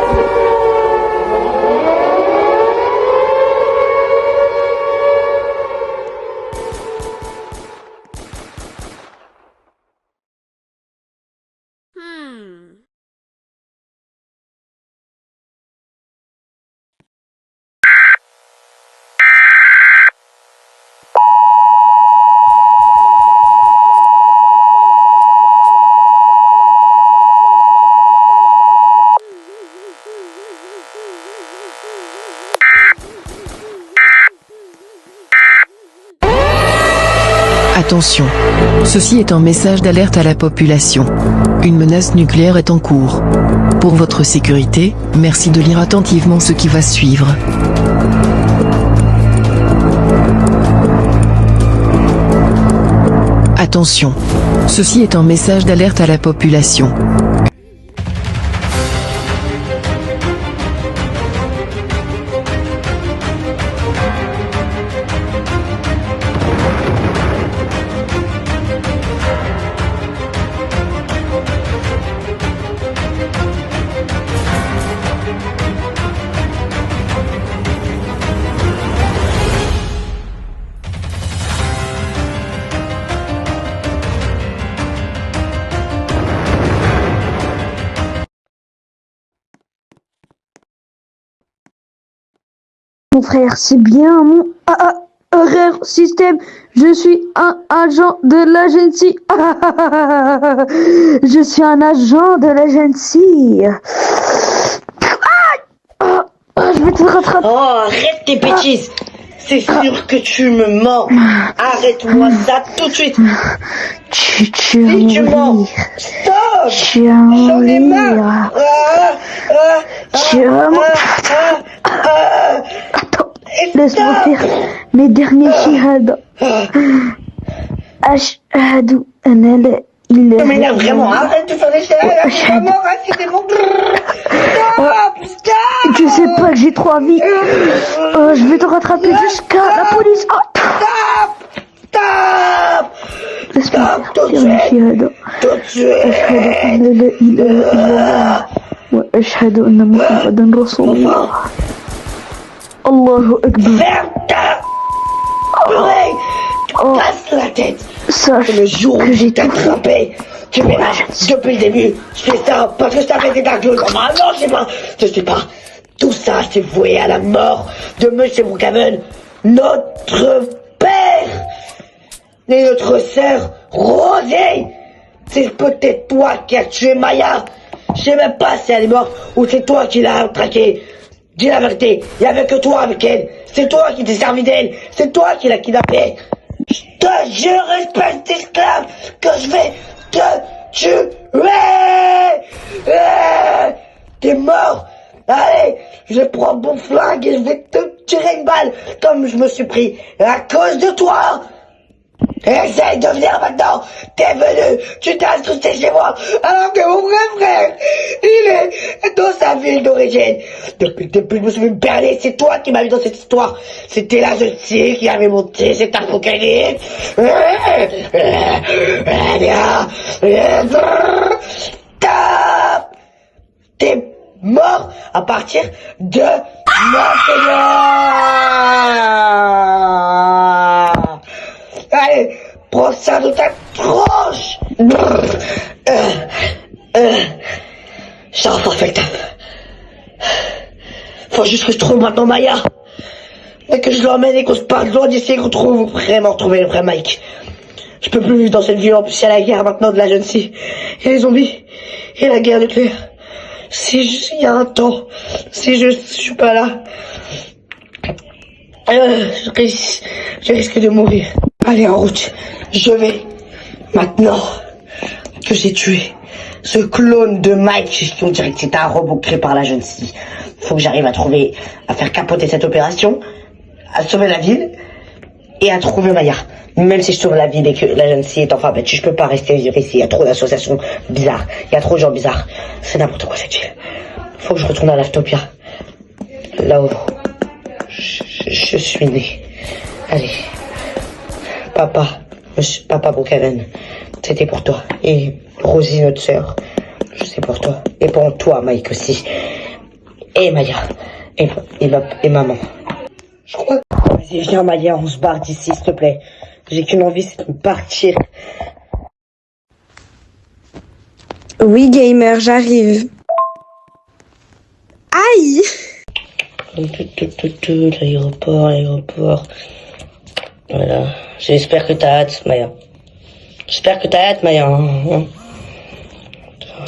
Attention, ceci est un message d'alerte à la population. Une menace nucléaire est en cours. Pour votre sécurité, merci de lire attentivement ce qui va suivre. Attention, ceci est un message d'alerte à la population. Mon frère, c'est bien mon horaire système. Je suis un agent de l'agency. Je suis un agent de l'agency. Je vais te rattraper. Oh, arrête tes bêtises. C'est sûr que tu me mens. Arrête-moi ça tout de suite. Tu Si tu vas mens, mourir. stop. Tu vas J'en ai mourir. marre. Tu vas mourir. Attends, laisse-moi faire mes derniers shahada. Ashhadu an la ilaha Ça m'énerve vraiment. Arrête de faire des choses. Vraiment, arrête, c'est bon. Stop, stop. Je sais pas que j'ai 3 vies. Je vais te rattraper jusqu'à la police. Stop. Stop. Laisse-moi Stop, faire mes shahada. Tout de suite. أشهد أن لا إله إلا الله وأشهد أن محمدا رسول الله. الله أكبر. Ferme ta oreille. Tu Oh. casses la tête. Sache Le jour que où j'ai j'ai tout fait. attrapé, tu verras, depuis le début, je fais ça parce que je t'avais des dark normalement, je sais pas. Tout ça, c'est voué à la mort de Monsieur Brookhaven, notre père, et notre sœur, Rosie. C'est peut-être toi qui as tué Maya. Je sais même pas si elle est morte ou c'est toi qui l'as traquée. Dis la vérité, il y avait que toi avec elle. C'est toi qui t'es servi d'elle. C'est toi qui l'as kidnappée. Je te jure, espèce d'esclave, que je vais te tuer. T'es mort. Allez, je prends mon flingue et je vais te tirer une balle comme je me suis pris à cause de toi. Essaye de venir maintenant. T'es venu, tu t'es incrusté chez moi, alors que mon vrai frère, il est dans sa ville d'origine. Depuis le début, je me suis fait berner. C'est toi qui m'as mis dans cette histoire. C'était la jeune fille qui avait monté cet apocalypse. Stop. T'es mort à partir de maintenant. Allez, prends ça de ta tronche. Genre perfect. Faut juste que je trouve maintenant Maya. Et que je l'emmène et qu'on se parle loin d'ici et qu'on trouve vraiment trouver le vrai Mike. Je peux plus vivre dans cette ville, en plus il y a la guerre maintenant de la jeune fille. Il y a les zombies. Et la guerre nucléaire. Il y a un temps. Si je suis pas là. Je risque de mourir. Allez, en route. Je vais, maintenant que j'ai tué ce clone de Mike, on dirait que c'était un robot créé par la jeune fille. Faut que j'arrive à faire capoter cette opération, à sauver la ville et à trouver Maya. Même si je sauve la ville et que la jeune fille est enfin battue, je peux pas rester vivre ici. Il y a trop d'associations bizarres. Il y a trop de gens bizarres. C'est n'importe quoi cette ville. Faut que je retourne à l'Aftopia. Là où je suis né. Allez. Papa Brookhaven, c'était pour toi. Et Rosie, notre sœur, c'est pour toi. Et pour toi, Mike aussi. Et Maya. Et maman. Je crois. Vas-y, viens, Maya, on se barre d'ici, s'il te plaît. J'ai qu'une envie, c'est de partir. Oui, gamer, j'arrive. Aïe! L'aéroport. Voilà. J'espère que t'as hâte, Maya.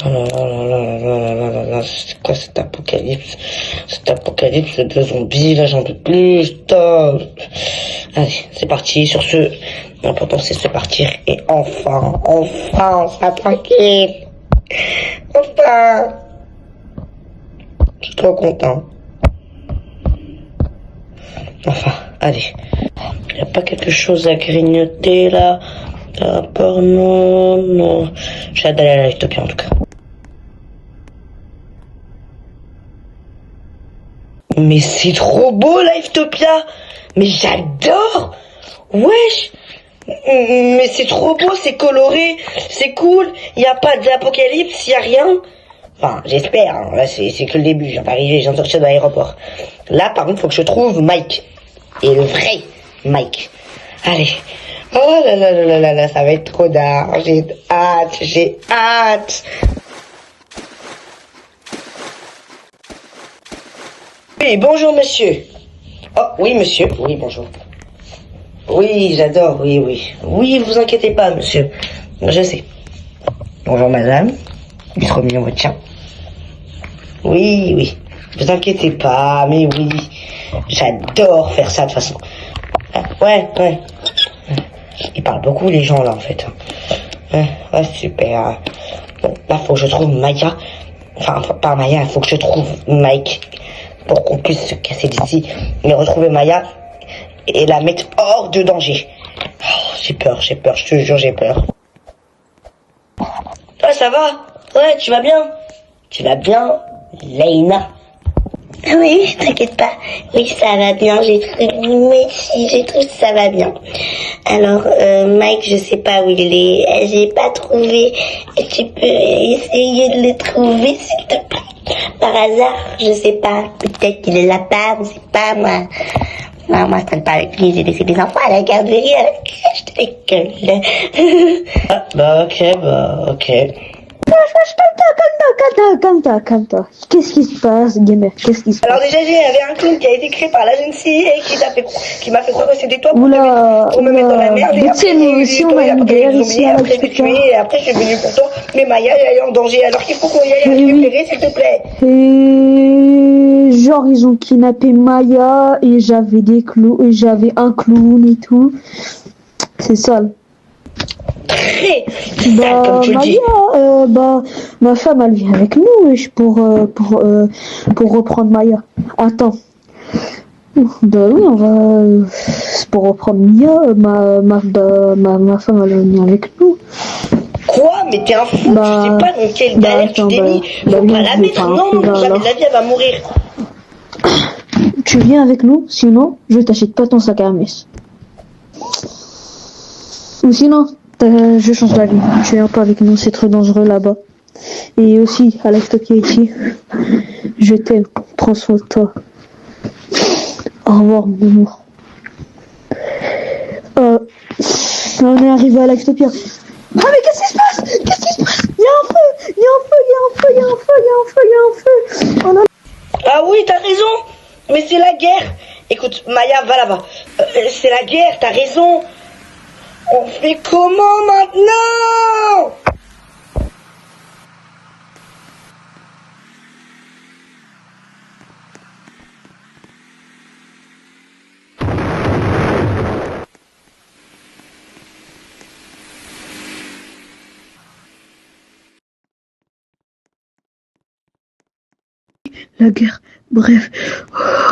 Oh là, c'est quoi cet apocalypse? Cet apocalypse de zombies, là j'en peux plus, stop. Allez, c'est parti. Sur ce, L'important c'est de se partir et enfin, on sera tranquille. Enfin. Je suis trop content. Enfin, allez. Y a pas quelque chose à grignoter là? Non. J'ai hâte d'aller à la Livetopia en tout cas. Mais c'est trop beau Livetopia! Mais j'adore! Wesh! Mais c'est trop beau, c'est coloré, c'est cool, y a pas d'apocalypse, y a rien. Enfin, j'espère, hein. Là c'est que le début, je viens d'arriver, je viens de sortir de l'aéroport. Là par contre, faut que je trouve Mike. Et le vrai Mike. Allez. Oh là, ça va être trop d'art. J'ai hâte. Oui, bonjour monsieur. Oh, oui monsieur. Oui, bonjour. Oui, j'adore, oui. Oui, vous inquiétez pas, monsieur. Je sais. Bonjour madame. Il est trop mignon votre chien. Oui. Vous inquiétez pas, mais oui. J'adore faire ça de toute façon. Ouais. Ils parlent beaucoup les gens là en fait. Ouais, super. Bon, là faut que je trouve Maya. Enfin, pas Maya, faut que je trouve Mike. Pour qu'on puisse se casser d'ici. Mais retrouver Maya et la mettre hors de danger. Oh, j'ai peur, je te jure, j'ai peur. Ah, ça va? Ouais, tu vas bien? Tu vas bien, Leïna? Oui, t'inquiète pas. Oui, ça va bien, j'ai trouvé. Oui, j'ai trouvé ça va bien. Alors, Mike, je sais pas où il est. J'ai pas trouvé. Tu peux essayer de le trouver, s'il te plaît? Par hasard, je sais pas. Peut-être qu'il est là-bas, je sais pas, moi. Non, moi, je traîne pas avec lui, j'ai laissé des enfants à la garderie, à la crèche de l'école. Ok. Calme-toi. Qu'est-ce qui se passe, gamer? Qu'est-ce qui se passe? Alors déjà, il y avait un clown qui a été créé par l'agence et qui m'a fait croire que c'était toi pour me mettre dans la merde. Et après, nous aussi, on a une guerre ici à après, je tué, et après, je suis venu pour toi. Mais Maya, elle est en danger, alors qu'il faut qu'on y aille la récupérer, s'il te plaît. Et genre, ils ont kidnappé Maya et j'avais un clown et tout. C'est sale. Très sale, comme tu le dis. Ma femme, elle vient avec nous pour reprendre Maya. Attends. Bah oui, on va pour reprendre Mia. Ma femme, elle vient avec nous. Quoi? Mais t'es un fou, tu sais pas dans quelle galère tu t'es mis. Faut pas la mettre. Non, jamais de la vie, elle va mourir. Tu viens avec nous, sinon je t'achète pas ton sac à Hermès. Ou sinon, je change d'avis. Tu viens pas avec nous, c'est trop dangereux là-bas. Et aussi, à Livetopia ici, je t'aime, prends soin de toi. Au revoir, mon amour. On est arrivé à Livetopia. Ah mais qu'est-ce qui se passe? Il y a un feu. Ah oui, t'as raison. Mais c'est la guerre. Écoute, Maya, va là-bas. C'est la guerre, t'as raison. On fait comment maintenant? La guerre, bref.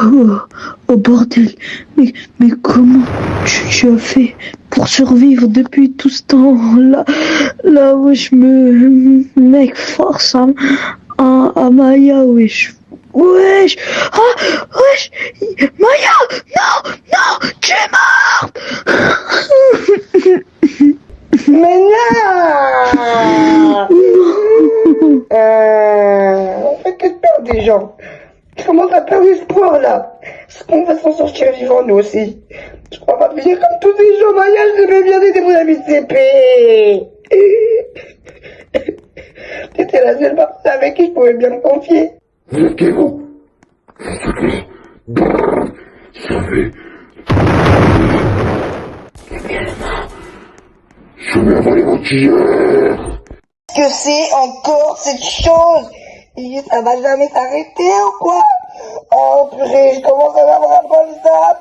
Oh bordel. Mais comment tu as fait pour survivre depuis tout ce temps là où je mec, force à Maya, wesh. Wesh. Maya, non, tu es morte. Mais non. Que peur des gens. Comment t'as peur d'espoir là? Est-ce qu'on va s'en sortir vivant nous aussi? Je crois pas finir comme tous ces gens. Maya, je devais bien aider mon ami CP. T'étais la seule personne avec qui je pouvais bien me confier. Mettez-vous, s'il te plaît. Savez. Je vais avaler mon tigre. Que c'est encore cette chose? Et ça va jamais s'arrêter ou quoi? Oh purée, je commence à avoir un bon stop.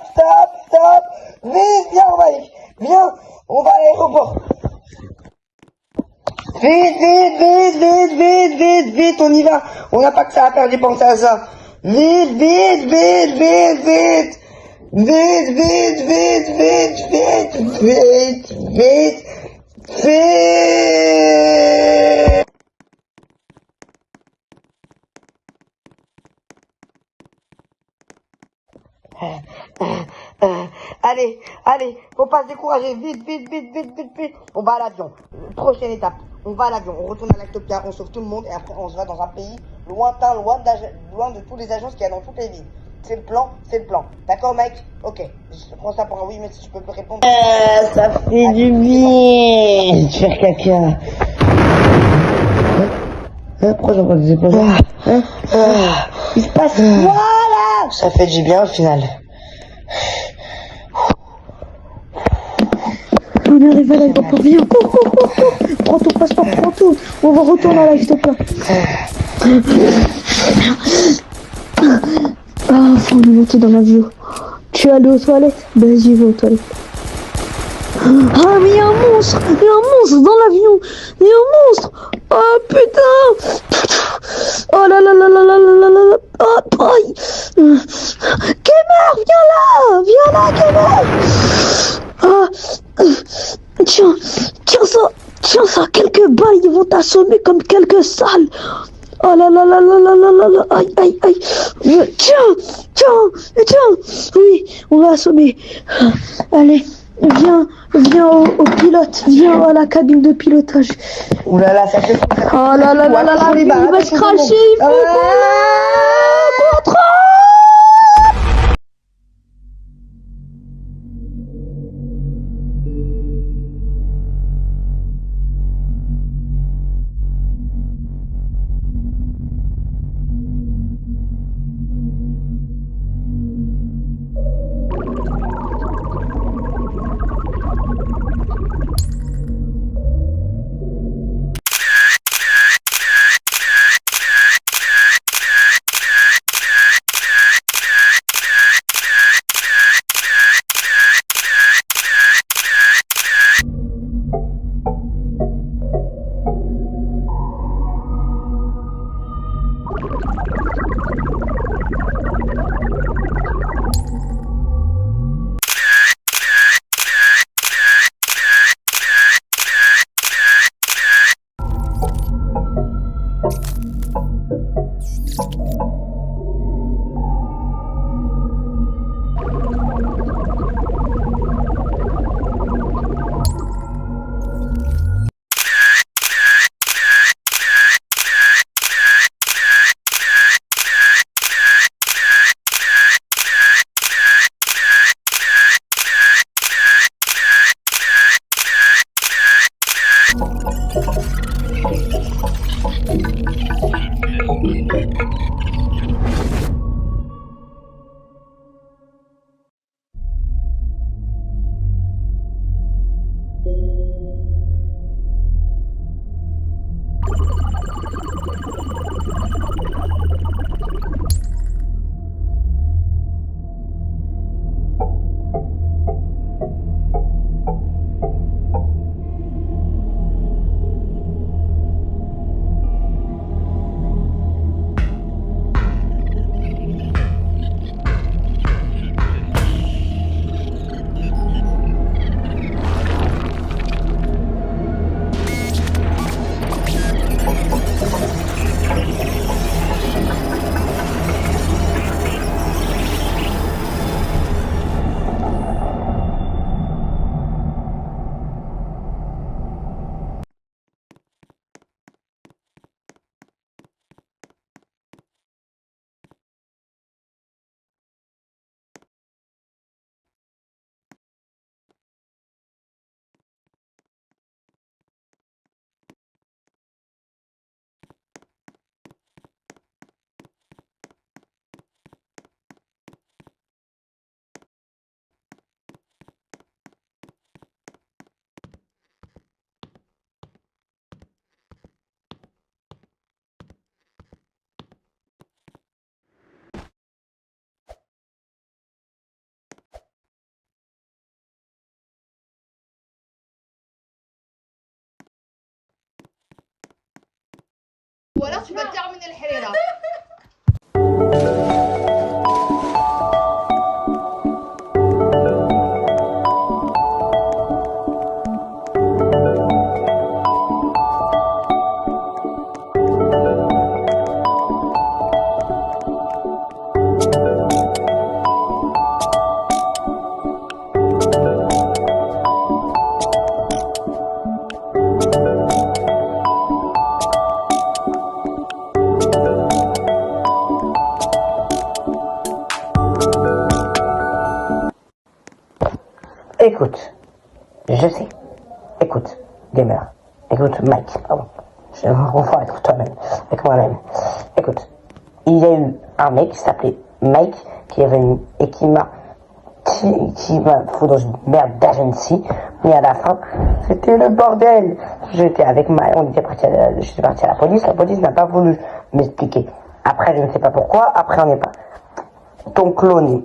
Viens Mike, viens. On va à l'aéroport. Vite, vite, vite, vite, vite, vite, vite, on y va. On n'a pas que ça à faire, j'ai pensé à ça. Vite, vite, vite, vite, vite. Vite, vite, vite, vite, vite, vite, vite, vite. Allez, allez, faut pas se décourager, vite, vite, vite, vite, vite, vite. On va à l'avion. Prochaine étape, on va à l'avion, on retourne à l'Actopia, on sauve tout le monde et après on se va dans un pays lointain, loin de tous les agences qu'il y a dans toutes les villes. C'est le plan, c'est le plan. D'accord, mec? Ok, je prends ça pour un oui, mais si je peux me répondre. Ça fait du bien de faire caca. Pourquoi j'en vois que j'ai pas il se passe voilà. Ça fait du bien au final. On arrive à l'aéroport, viens, cours, cours, cours, cours. Prends ton passeport, prends tout. On va retourner à l'Actopia. Ah, faut nous monter dans l'avion. Tu es allé aux toilettes? Ben, j'y vais aux toilettes. Ah, mais il y a un monstre! Il y a un monstre dans l'avion! Il y a un monstre! Oh putain! Oh là là là là là là là là! Oh, aïe! Gamer, viens là! Viens là, Gamer! Ah! Tiens, tiens ça! Quelques balles, ils vont t'assommer comme quelques salles! Oh là là là là là là là là! Aïe, aïe, aïe! Tiens! Oui, on va assommer! Allez! Viens au pilote, viens à la cabine de pilotage. Ouh là là, ça fait. Oh là là là là là, il va se cracher, il faut qu'on le contrôle. tu vas terminer le harira. Écoute, je sais. Écoute, gamer. Écoute, Mike, pardon. Je me confonds avec toi-même, avec moi-même. Écoute, il y a eu un mec qui s'appelait Mike qui est venu et qui m'a foutu dans une merde d'agency, mais à la fin, c'était le bordel. J'étais avec Mike, je suis parti à la police n'a pas voulu m'expliquer. Après, je ne sais pas pourquoi, après on n'est pas. Ton clone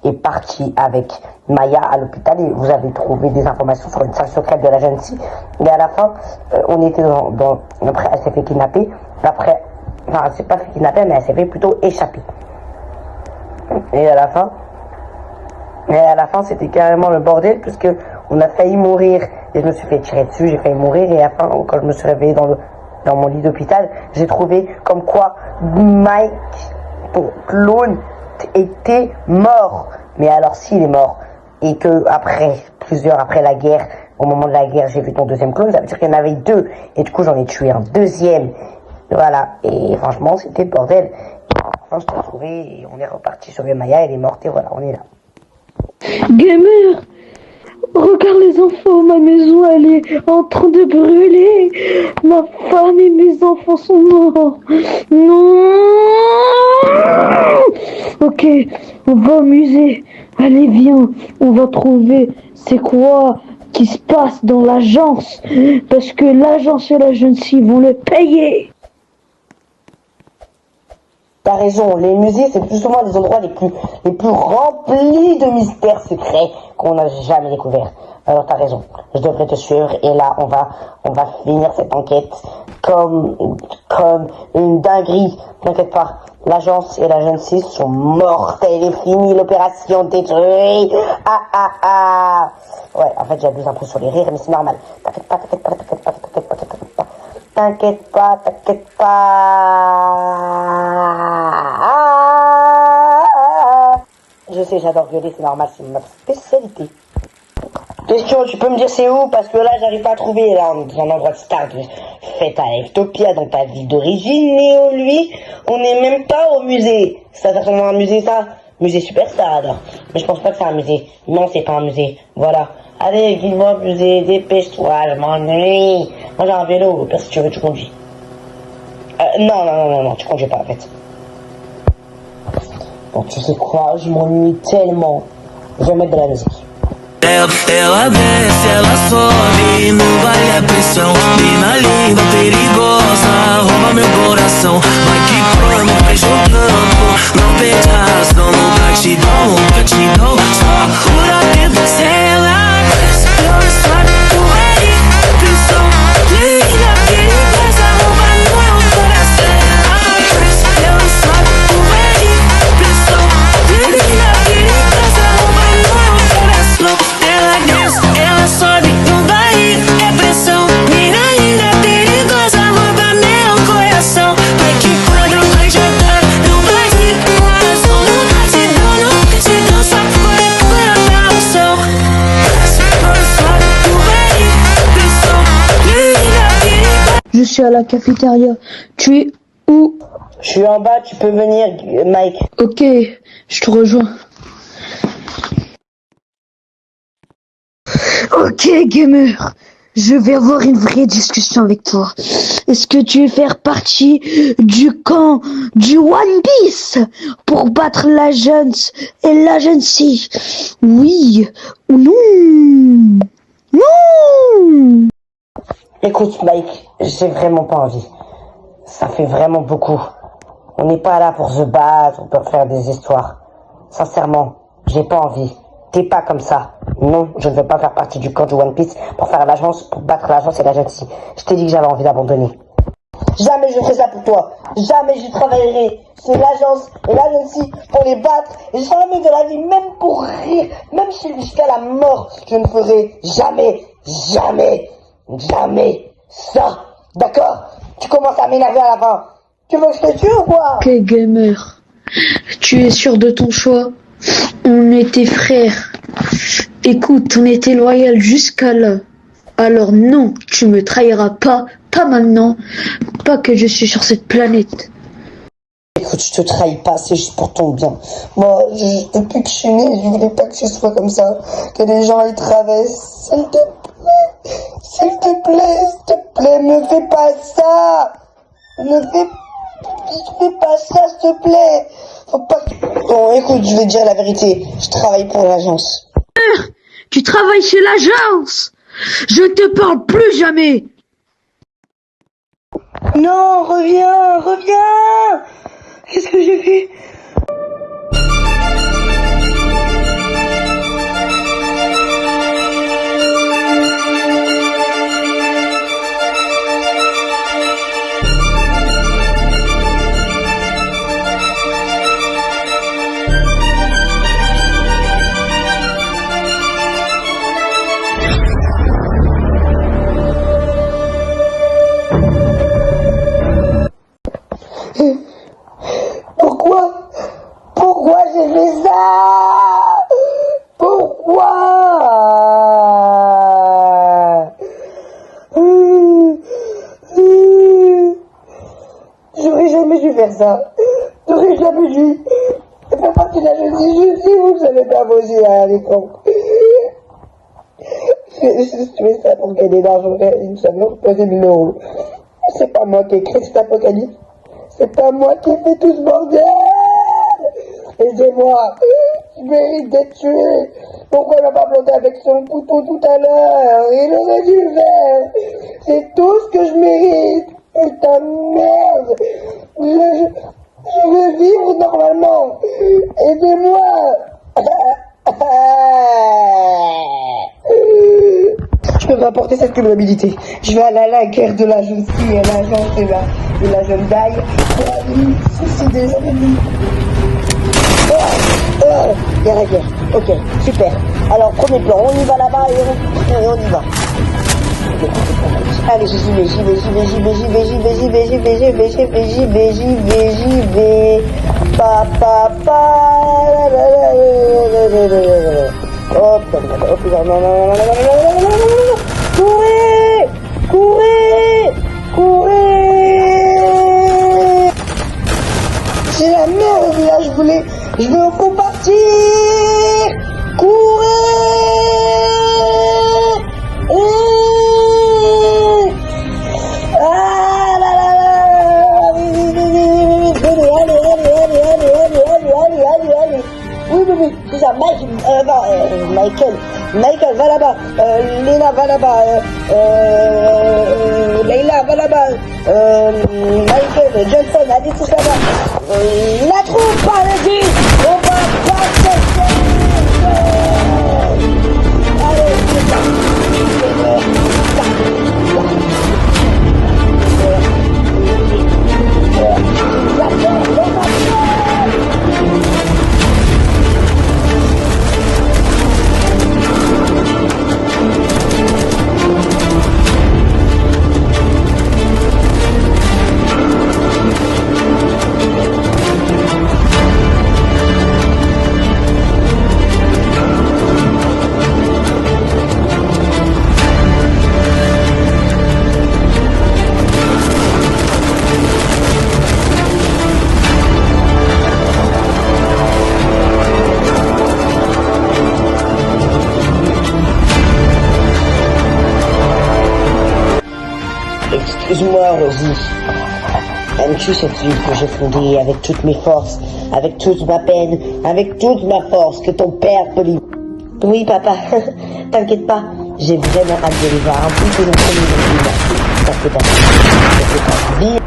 est parti avec Maya à l'hôpital et vous avez trouvé des informations sur une salle secrète de l'agency. Et à la fin, on était après, elle s'est fait kidnapper. Après, enfin, elle s'est pas fait kidnapper, mais elle s'est fait plutôt échapper. Et à la fin, c'était carrément le bordel parce que on a failli mourir et je me suis fait tirer dessus, j'ai failli mourir et à la fin, quand je me suis réveillé dans mon lit d'hôpital, j'ai trouvé comme quoi Mike, ton clone, était mort. Mais alors s'il est mort et que après la guerre, au moment de la guerre, j'ai vu ton deuxième clone, ça veut dire qu'il y en avait deux et du coup j'en ai tué un deuxième. Voilà, et franchement c'était le bordel. Enfin je t'ai trouvé et on est reparti sauver Maya, elle est morte et voilà, on est là. Gamer, regarde les enfants, ma maison elle est en train de brûler. Ma femme et mes enfants sont morts. Non. Ok, on va au musée. Allez, viens, on va trouver c'est quoi qui se passe dans l'agence. Parce que l'agence et l'agency vont le payer. T'as raison, les musées c'est plus souvent les endroits les plus remplis de mystères secrets qu'on n'a jamais découverts. Alors t'as raison, je devrais te suivre et là on va finir cette enquête comme une dinguerie. T'inquiète pas, l'agence et l'agency sont mortes, elle est finie, l'opération détruite. Ouais, en fait j'abuse un peu sur les rires mais c'est normal. T'inquiète pas. Je sais, j'adore gueuler, c'est normal, c'est ma spécialité. Question, tu peux me dire c'est où? Parce que là, j'arrive pas à trouver. Là, on est dans un endroit de start. Faites à Ectopia, dans ta ville d'origine. Néo, lui, on n'est même pas au musée. Ça ressemble à un musée, ça? Musée Superstar, alors. Mais je pense pas que c'est un musée. Non, c'est pas un musée. Voilà. Allez, guide-moi au musée, dépêche-toi, je m'ennuie. Moi, j'ai un vélo, parce que tu veux, tu conduis. Non, tu conduis pas, en fait. Bon, tu sais quoi, je m'ennuie tellement. Je vais mettre de la musique. Ela desce, ela sobe, não vale a pressão. Mina linda, perigosa, rouba meu coração. Vai quicando, vai jogando, não perde a razão. Nunca te dou, só por dentro. Se ela desce, ela sobe, tu vai pressão. Linda, perigosa, rouba meu coração. Ela sobe, tu vai pressão. Linda, perigosa, rouba meu coração. Ela sobe no barril, é pressão. Mina linda, perigosa, rouba meu coração. Vai que quando vai jogar no barril, coração não tá te dando, te dança fora da noção. Ela sobe no barril, pressão. Linda, perigosa. Je suis à la cafétéria. Tu es où? Je suis en bas, tu peux venir, Mike. Ok, je te rejoins. Ok, gamer, je vais avoir une vraie discussion avec toi. Est-ce que tu veux faire partie du camp du One Piece pour battre l'agence et l'agency? Oui ou non? Non! Écoute, Mike, j'ai vraiment pas envie. Ça fait vraiment beaucoup. On n'est pas là pour se battre, pour faire des histoires. Sincèrement, j'ai pas envie. T'es pas comme ça. Non, je ne veux pas faire partie du camp du One Piece pour battre l'agence et l'agency. Je t'ai dit que j'avais envie d'abandonner. Jamais je ferai ça pour toi. Jamais je travaillerai sur l'agence et l'agence pour les battre. Jamais de la vie, même pour rire, même jusqu'à la mort, je ne ferai jamais ça. D'accord? Tu commences à m'énerver à la fin. Tu veux que je te tue ou quoi? Ok, gamer. Tu es sûr de ton choix? On était frères. Écoute, on était loyal jusqu'à là. Alors non, tu me trahiras pas maintenant, pas que je suis sur cette planète. Écoute, je te trahis pas, c'est juste pour ton bien. Moi, depuis que je suis née, je voulais pas que ce soit comme ça, que les gens les traversent. S'il te plaît, ne fais pas ça. Ne fais pas ça, s'il te plaît. Faut pas que... Bon, écoute, je vais te dire la vérité. Je travaille pour l'agence. Tu travailles chez l'agence. Je te parle plus jamais. Non, reviens. Qu'est-ce que j'ai fait? Pourquoi j'ai fait ça? Pourquoi? J'aurais jamais dû faire ça. J'aurais jamais dû. C'est pas partie de la justice, vous ne savez pas vous aussi à l'écran. Je fais ça pour gagner de l'argent, une somme reposer 1000 €. C'est pas moi qui ai créé cet apocalypse. C'est pas moi qui ai fait tout ce bordel. Aidez-moi. Je mérite d'être tué. Pourquoi il m'a pas planté avec son couteau tout à l'heure? Il aurait dû le faire. C'est tout ce que je mérite. Putain de merde. Je veux vivre normalement. Aidez-moi. Je peux pas porter cette culpabilité. Je vais aller à la guerre de la jeune fille et l'agence de la jeune daille pour aller me suicider. Il y a la guerre. Ok, super. Alors, premier plan, on y va là-bas et on y va. Allez, j'y vais. Pa. Hop, non. Courez. C'est la merde là, je veux compartir. Courez. Ah là là. Allez. Oui, c'est ça, Michael, va là-bas, Léna, va là-bas, Leila, va là-bas, Michael, Johnson, allez tous là-bas, la troupe, allez-y, on va pas se Excuse-moi, Rosie. Aimes-tu cette ville que j'ai fondée avec toutes mes forces, avec toute ma peine, avec toute ma force que ton père peut lui... Oui, papa, t'inquiète pas, j'ai vraiment hâte de les voir. En plus, c'est mon premier film. Ça fait pas bien.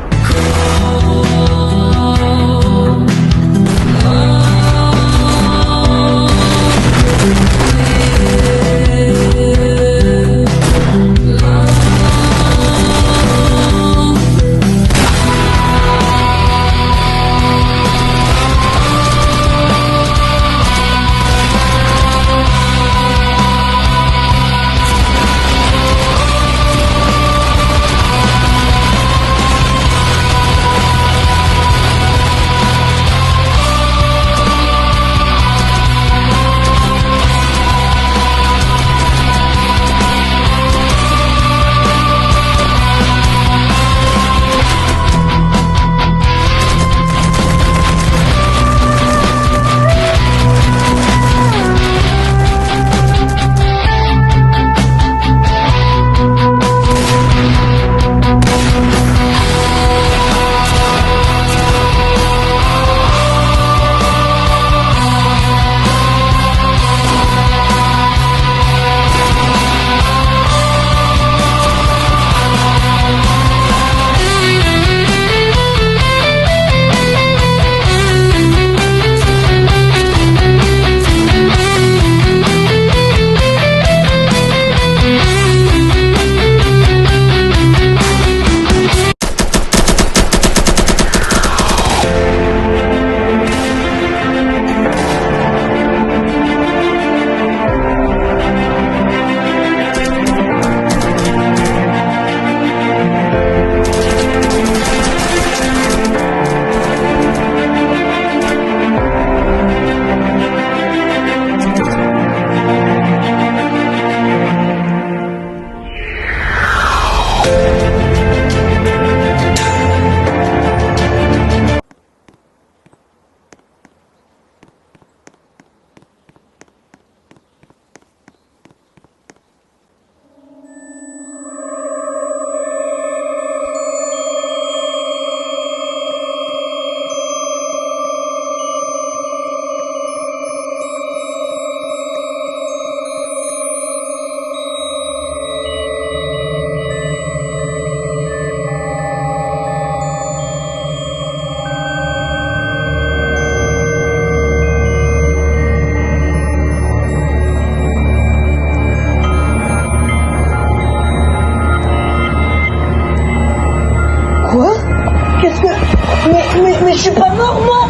Mais je suis pas mort, moi.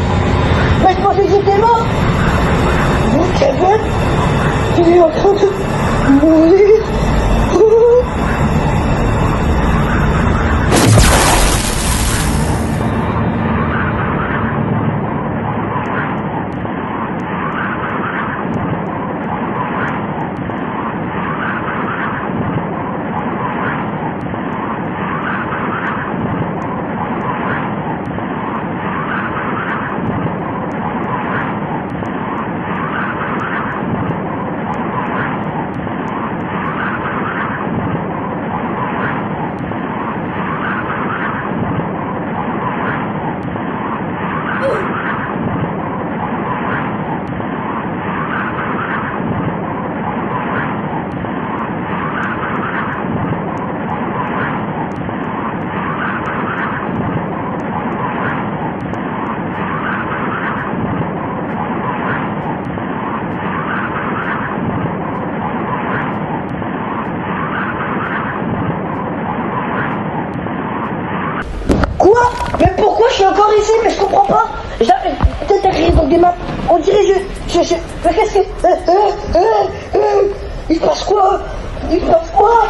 Mais je pensais que j'étais mort. Vous, Kevin, il est en train de mourir. Quoi? Mais pourquoi je suis encore ici? Mais je comprends pas. Peut-être écrit dans des maps. On dirait mais qu'est-ce que... Il se passe quoi? Il se passe quoi?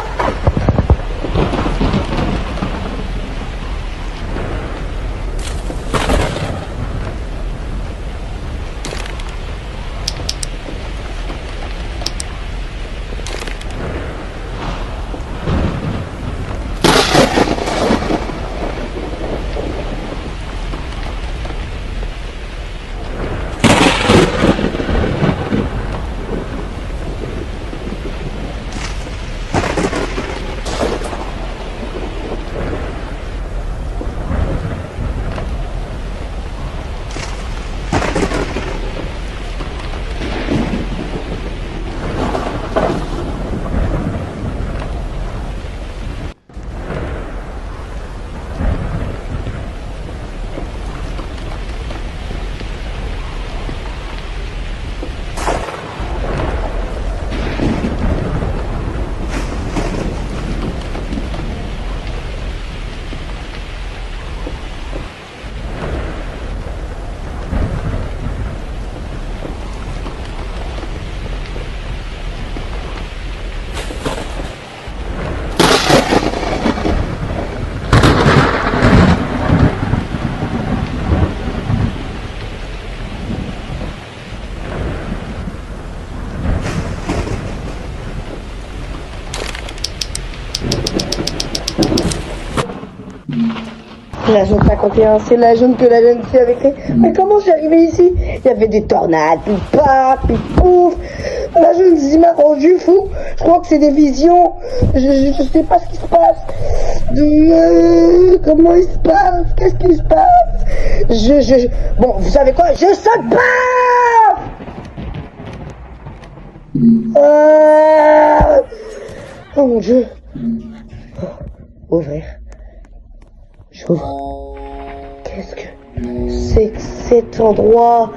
La zone 51, c'est la zone que la jeune fille avait créée. Mais comment je suis arrivée ici? Il y avait des tornades, puis paf, puis pouf. La jeune fille m'a rendu fou. Je crois que c'est des visions. Je sais pas ce qui se passe. Comment il se passe? Qu'est-ce qui se passe? Bon, vous savez quoi? Je saute pas! Oh mon Dieu. Ouvrir. J'ouvre. Qu'est-ce que c'est que cet endroit?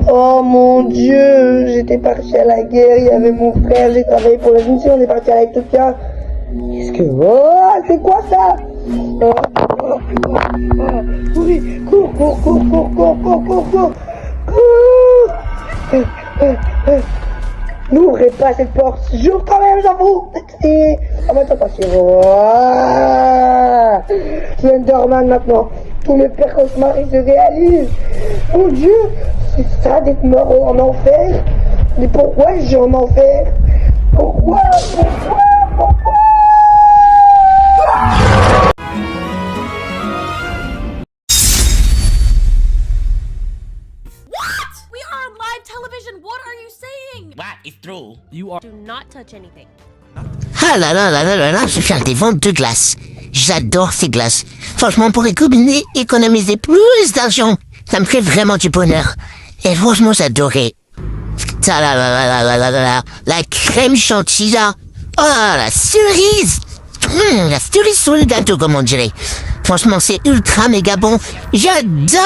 Oh mon Dieu, j'étais parti à la guerre, il y avait mon frère, j'ai travaillé pour la mission, on est parti à la Ethiopia. Qu'est-ce que... Oh, c'est quoi ça? Oui, cours. N'ouvrez pas cette porte, j'ouvre quand même, j'en fous. Ah, mais attends, je suis Enderman maintenant. Tous mes pires cauchemars, ils se réalisent. Mon Dieu, c'est ça d'être mort en enfer. Mais pourquoi je suis en enfer? Pourquoi? We are on live television. What are you saying? What? It's true. Do not touch anything. Ah là, je vais faire des ventes de glace. J'adore ces glaces. Franchement, pour économiser plus d'argent, ça me fait vraiment du bonheur. Et franchement, j'adorais. La crème chantilly, là. Oh, la cerise. La cerise sur le gâteau, comme on dirait. Franchement, c'est ultra méga bon. J'adore.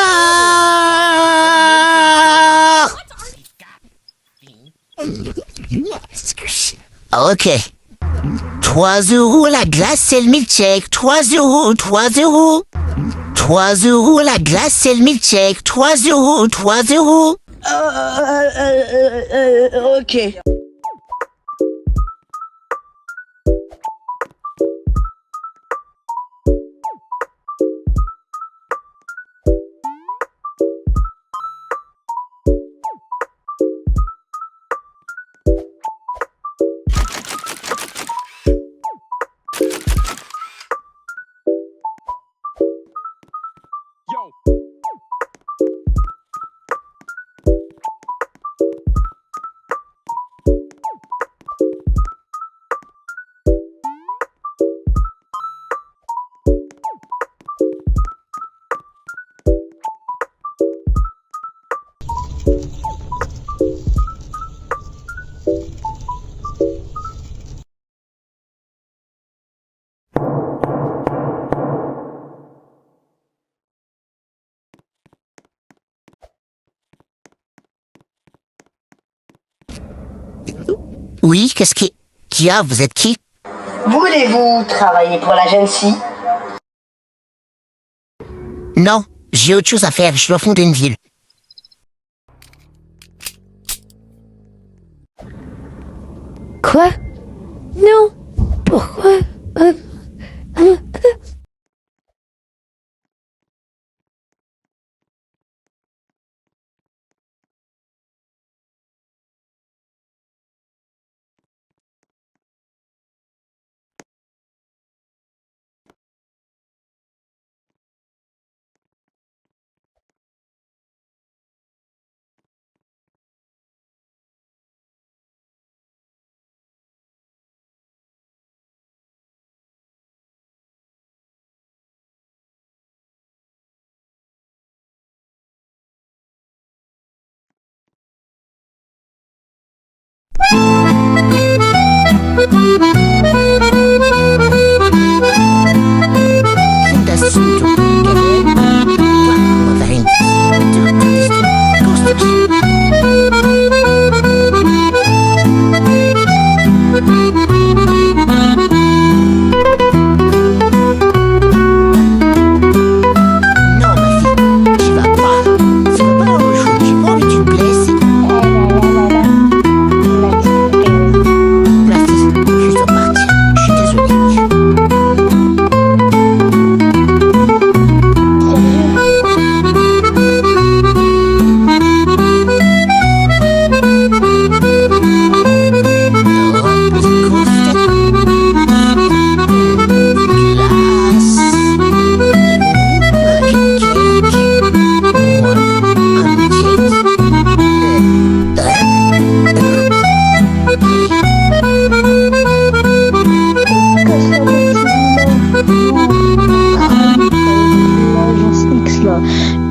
Ok. 3 € la glace et le milkshake. 3 €. 3 € la glace et le milkshake. 3 €, 3 €. Ok. Oui, qu'est-ce qui a? Vous êtes qui? Voulez-vous travailler pour l'agence? Non, j'ai autre chose à faire, je dois fonder une ville. Quoi? Non. Pourquoi?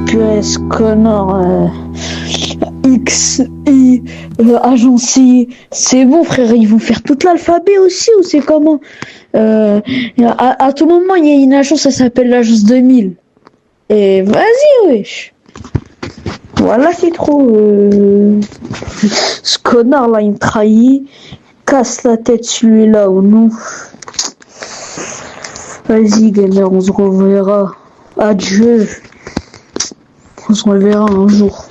PS connard XI agency. C'est bon frère, ils vont faire toute l'alphabet aussi ou c'est comment? À tout moment il y a une agence, ça s'appelle l'agence 2000. Et vas-y wesh. Voilà c'est trop. Ce connard là il me trahit. Casse la tête celui-là ou non. Vas-y gamer, on se reverra. Adieu. On se reverra un jour.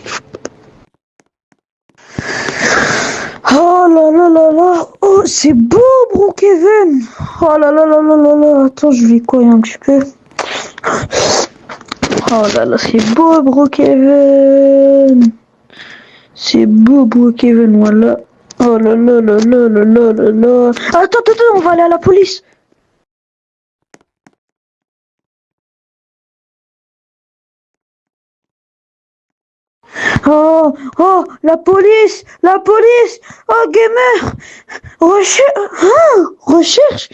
Oh là là là là. Oh c'est beau Brookhaven. Oh là là là là là là. Attends je vais quoi un petit peu. Oh là là c'est beau Brookhaven. C'est beau Brookhaven voilà. Oh là là là là là là là là. Attends, on va aller à la police. Oh, la police. Oh, gamer. Recherche.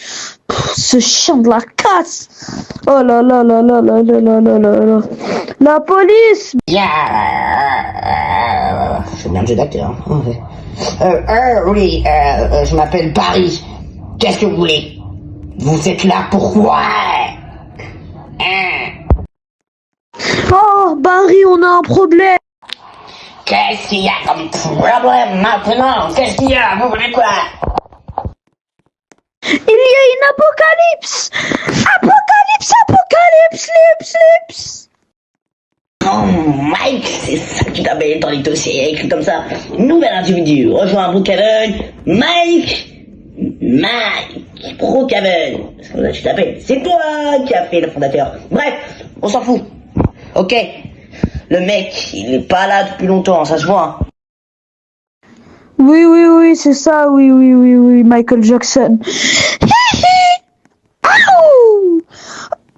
Ce chien de la casse. Oh là là là là là là là là là là. La police. Je suis bien le jeu d'acteur. Oui, je m'appelle Paris. Qu'est-ce que vous voulez? Vous êtes là pourquoi? Oh, Barry, on a un problème. Qu'est-ce qu'il y a comme problème maintenant? Qu'est-ce qu'il y a? Vous voulez quoi? Il y a une apocalypse. Apocalypse. les dossiers, il y a écrit comme ça. Nouvel individu, rejoint Brookhaven, Mike Brookhaven. C'est comme ça que tu t'appelles. C'est toi qui as fait le fondateur. Bref, on s'en fout. Ok. Le mec, il est pas là depuis longtemps, ça se voit. Oui, c'est ça, oui, Michael Jackson. Aouh!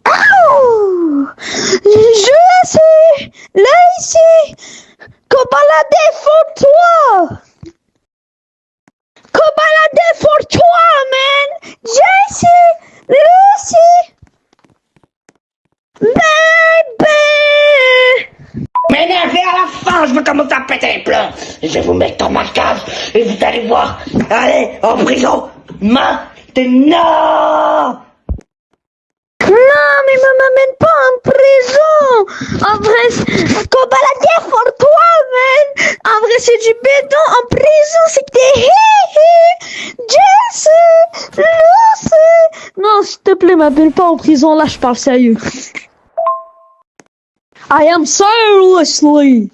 Aouh! Je sais! Là, ici! Kobalade for toi! Kobalade for toi, man! Jesse! Lucy! Baby! M'énervez à la fin, je veux commencer à péter les plombs. Je vais vous mettre dans ma cage et vous allez voir. Allez, en prison, maintenant. Non, mais me m'amène pas en prison. En vrai, Kobalade for toi, man. En vrai, c'est du béton. En prison, c'est que t'es Jesse, Lucy. Non, s'il te plaît, m'appelle pas en prison. Là, je parle sérieux. I am seriously.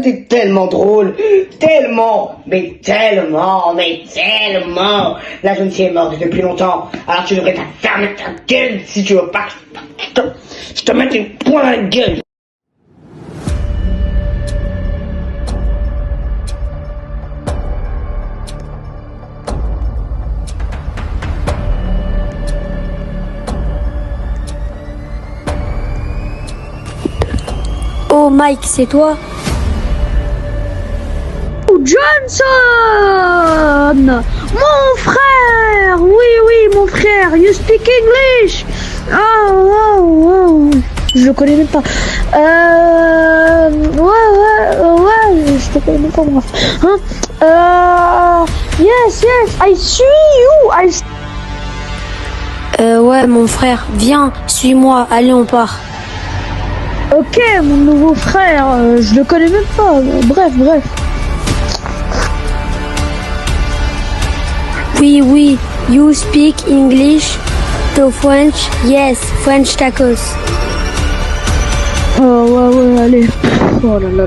T'es tellement drôle, tellement. La jeune fille est morte depuis longtemps, alors tu devrais fermer ta gueule si tu veux pas que je te mette une poing dans la gueule. Oh Mike, c'est toi? Johnson! Mon frère! Oui, mon frère! You speak English! Oh! Je le connais même pas. Ouais, je te connais même pas, moi. Hein? Yes, I see you! Ouais, mon frère, viens, suis-moi, allez, on part. Ok, mon nouveau frère, je le connais même pas. Bref. Oui, you speak English to French? Yes, French tacos. Ouais, allez. Oh là là.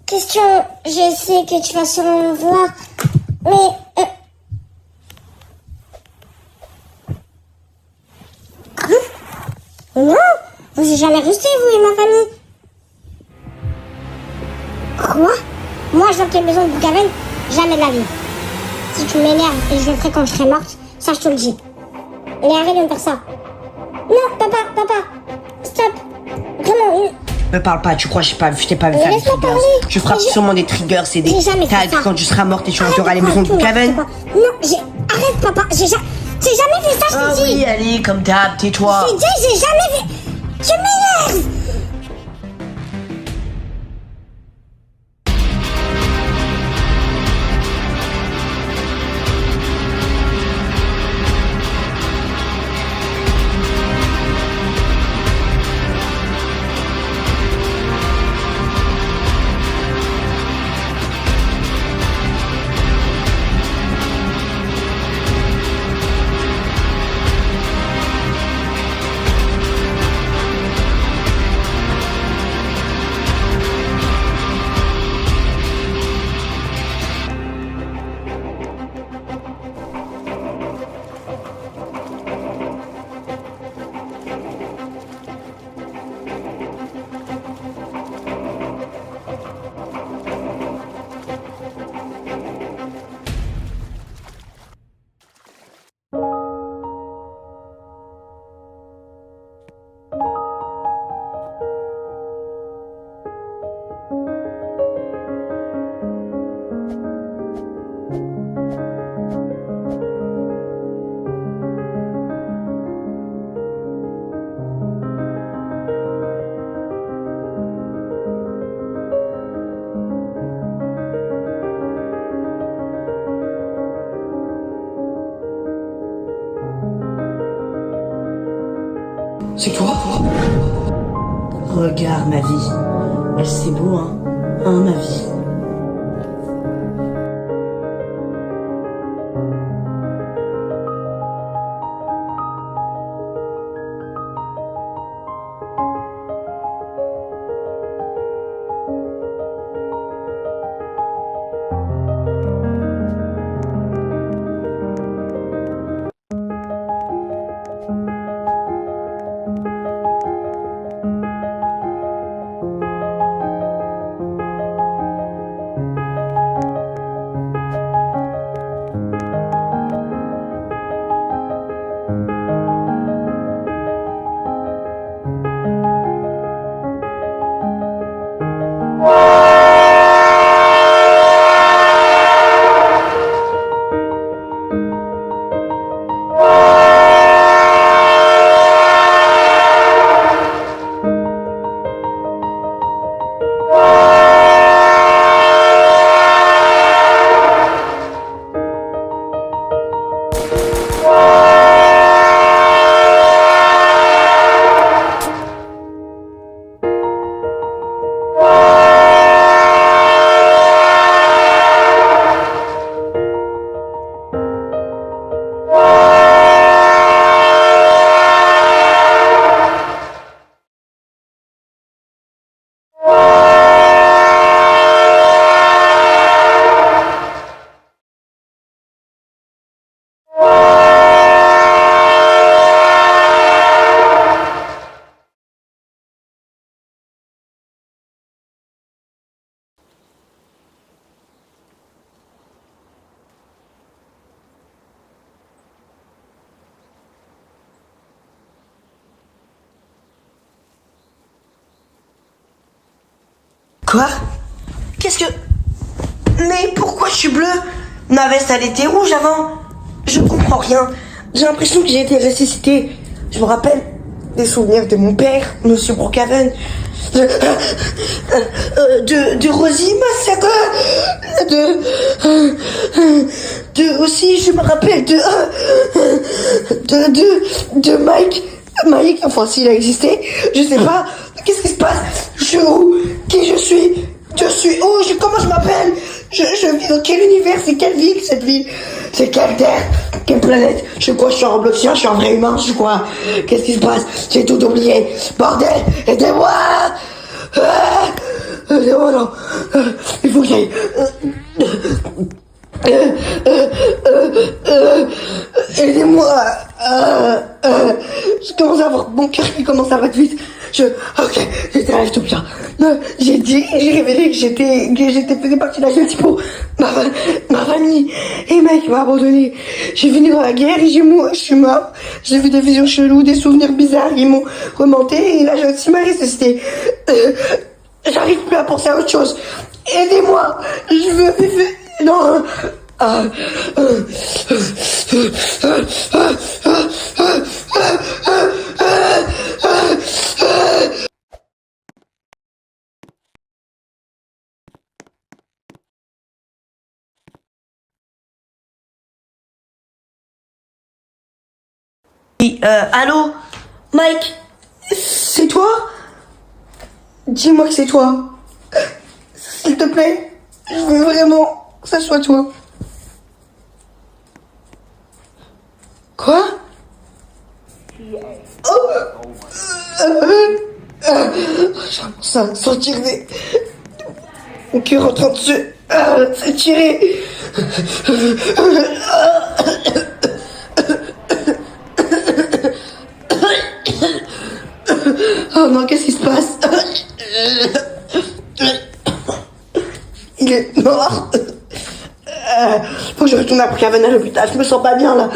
Question, je sais que tu vas sûrement me voir, mais... Quoi? Non, vous êtes jamais resté, vous et ma famille. Quoi? Moi, je dans les maisons de Brookhaven, jamais de la vie. Si tu m'énerves et je le ferai quand je serai morte, ça je te le dis. Mais arrête de me faire ça. Non, papa, stop. Vraiment, Me parle pas, tu crois que je t'ai pas vu faire des triggers. Tu feras sûrement des triggers, c'est des tags quand tu seras morte et tu entreras les maisons de Brookhaven. Non, arrête papa, j'ai jamais fait ça, je te dis. Oui, allez, comme d'hab, tais-toi. Je te dis, j'ai jamais fait... Tu m'énerves. C'est toi? Regarde ma vie. C'est beau, hein? Hein, ma vie. Quoi? Qu'est-ce que... Mais pourquoi je suis bleu? Ma veste, elle était rouge avant. Je comprends rien. J'ai l'impression que j'ai été ressuscité. Je me rappelle des souvenirs de mon père, Monsieur Brookhaven, de Rosie, ma sœur, aussi, je me rappelle de Mike, enfin s'il a existé, je sais pas, qu'est-ce qui se passe, je suis où, qui je suis où, comment je m'appelle, je vis dans quel univers, c'est quelle ville, cette ville, c'est quelle terre, quelle planète, je suis quoi, je suis un Robloxien, je suis un vrai humain, je suis quoi, qu'est-ce qui se passe, j'ai tout oublié, bordel, aidez-moi, aidez-moi, non, il faut que j'aille, aidez-moi, je commence à avoir mon cœur qui commence à battre vite. Ok, j'étais là, tout bien. J'ai révélé que j'étais faisais partie de la jeune pour ma famille. Et mec m'a abandonné. J'ai fini dans la guerre et je suis mort. J'ai vu des visions cheloues, des souvenirs bizarres, ils m'ont remonté et la jeune m'a ressuscité. J'arrive plus à penser à autre chose. Aidez-moi, je veux, non. Allô, Mike, c'est toi? Dis-moi que c'est toi. S'il te plaît, je veux vraiment que ça soit toi. Quoi? Ça sentir mon cœur en train de se tirer. Oh non, qu'est-ce qui se passe? Il est mort. Faut que je retourne à Brookhaven à l'hôpital, je me sens pas bien là.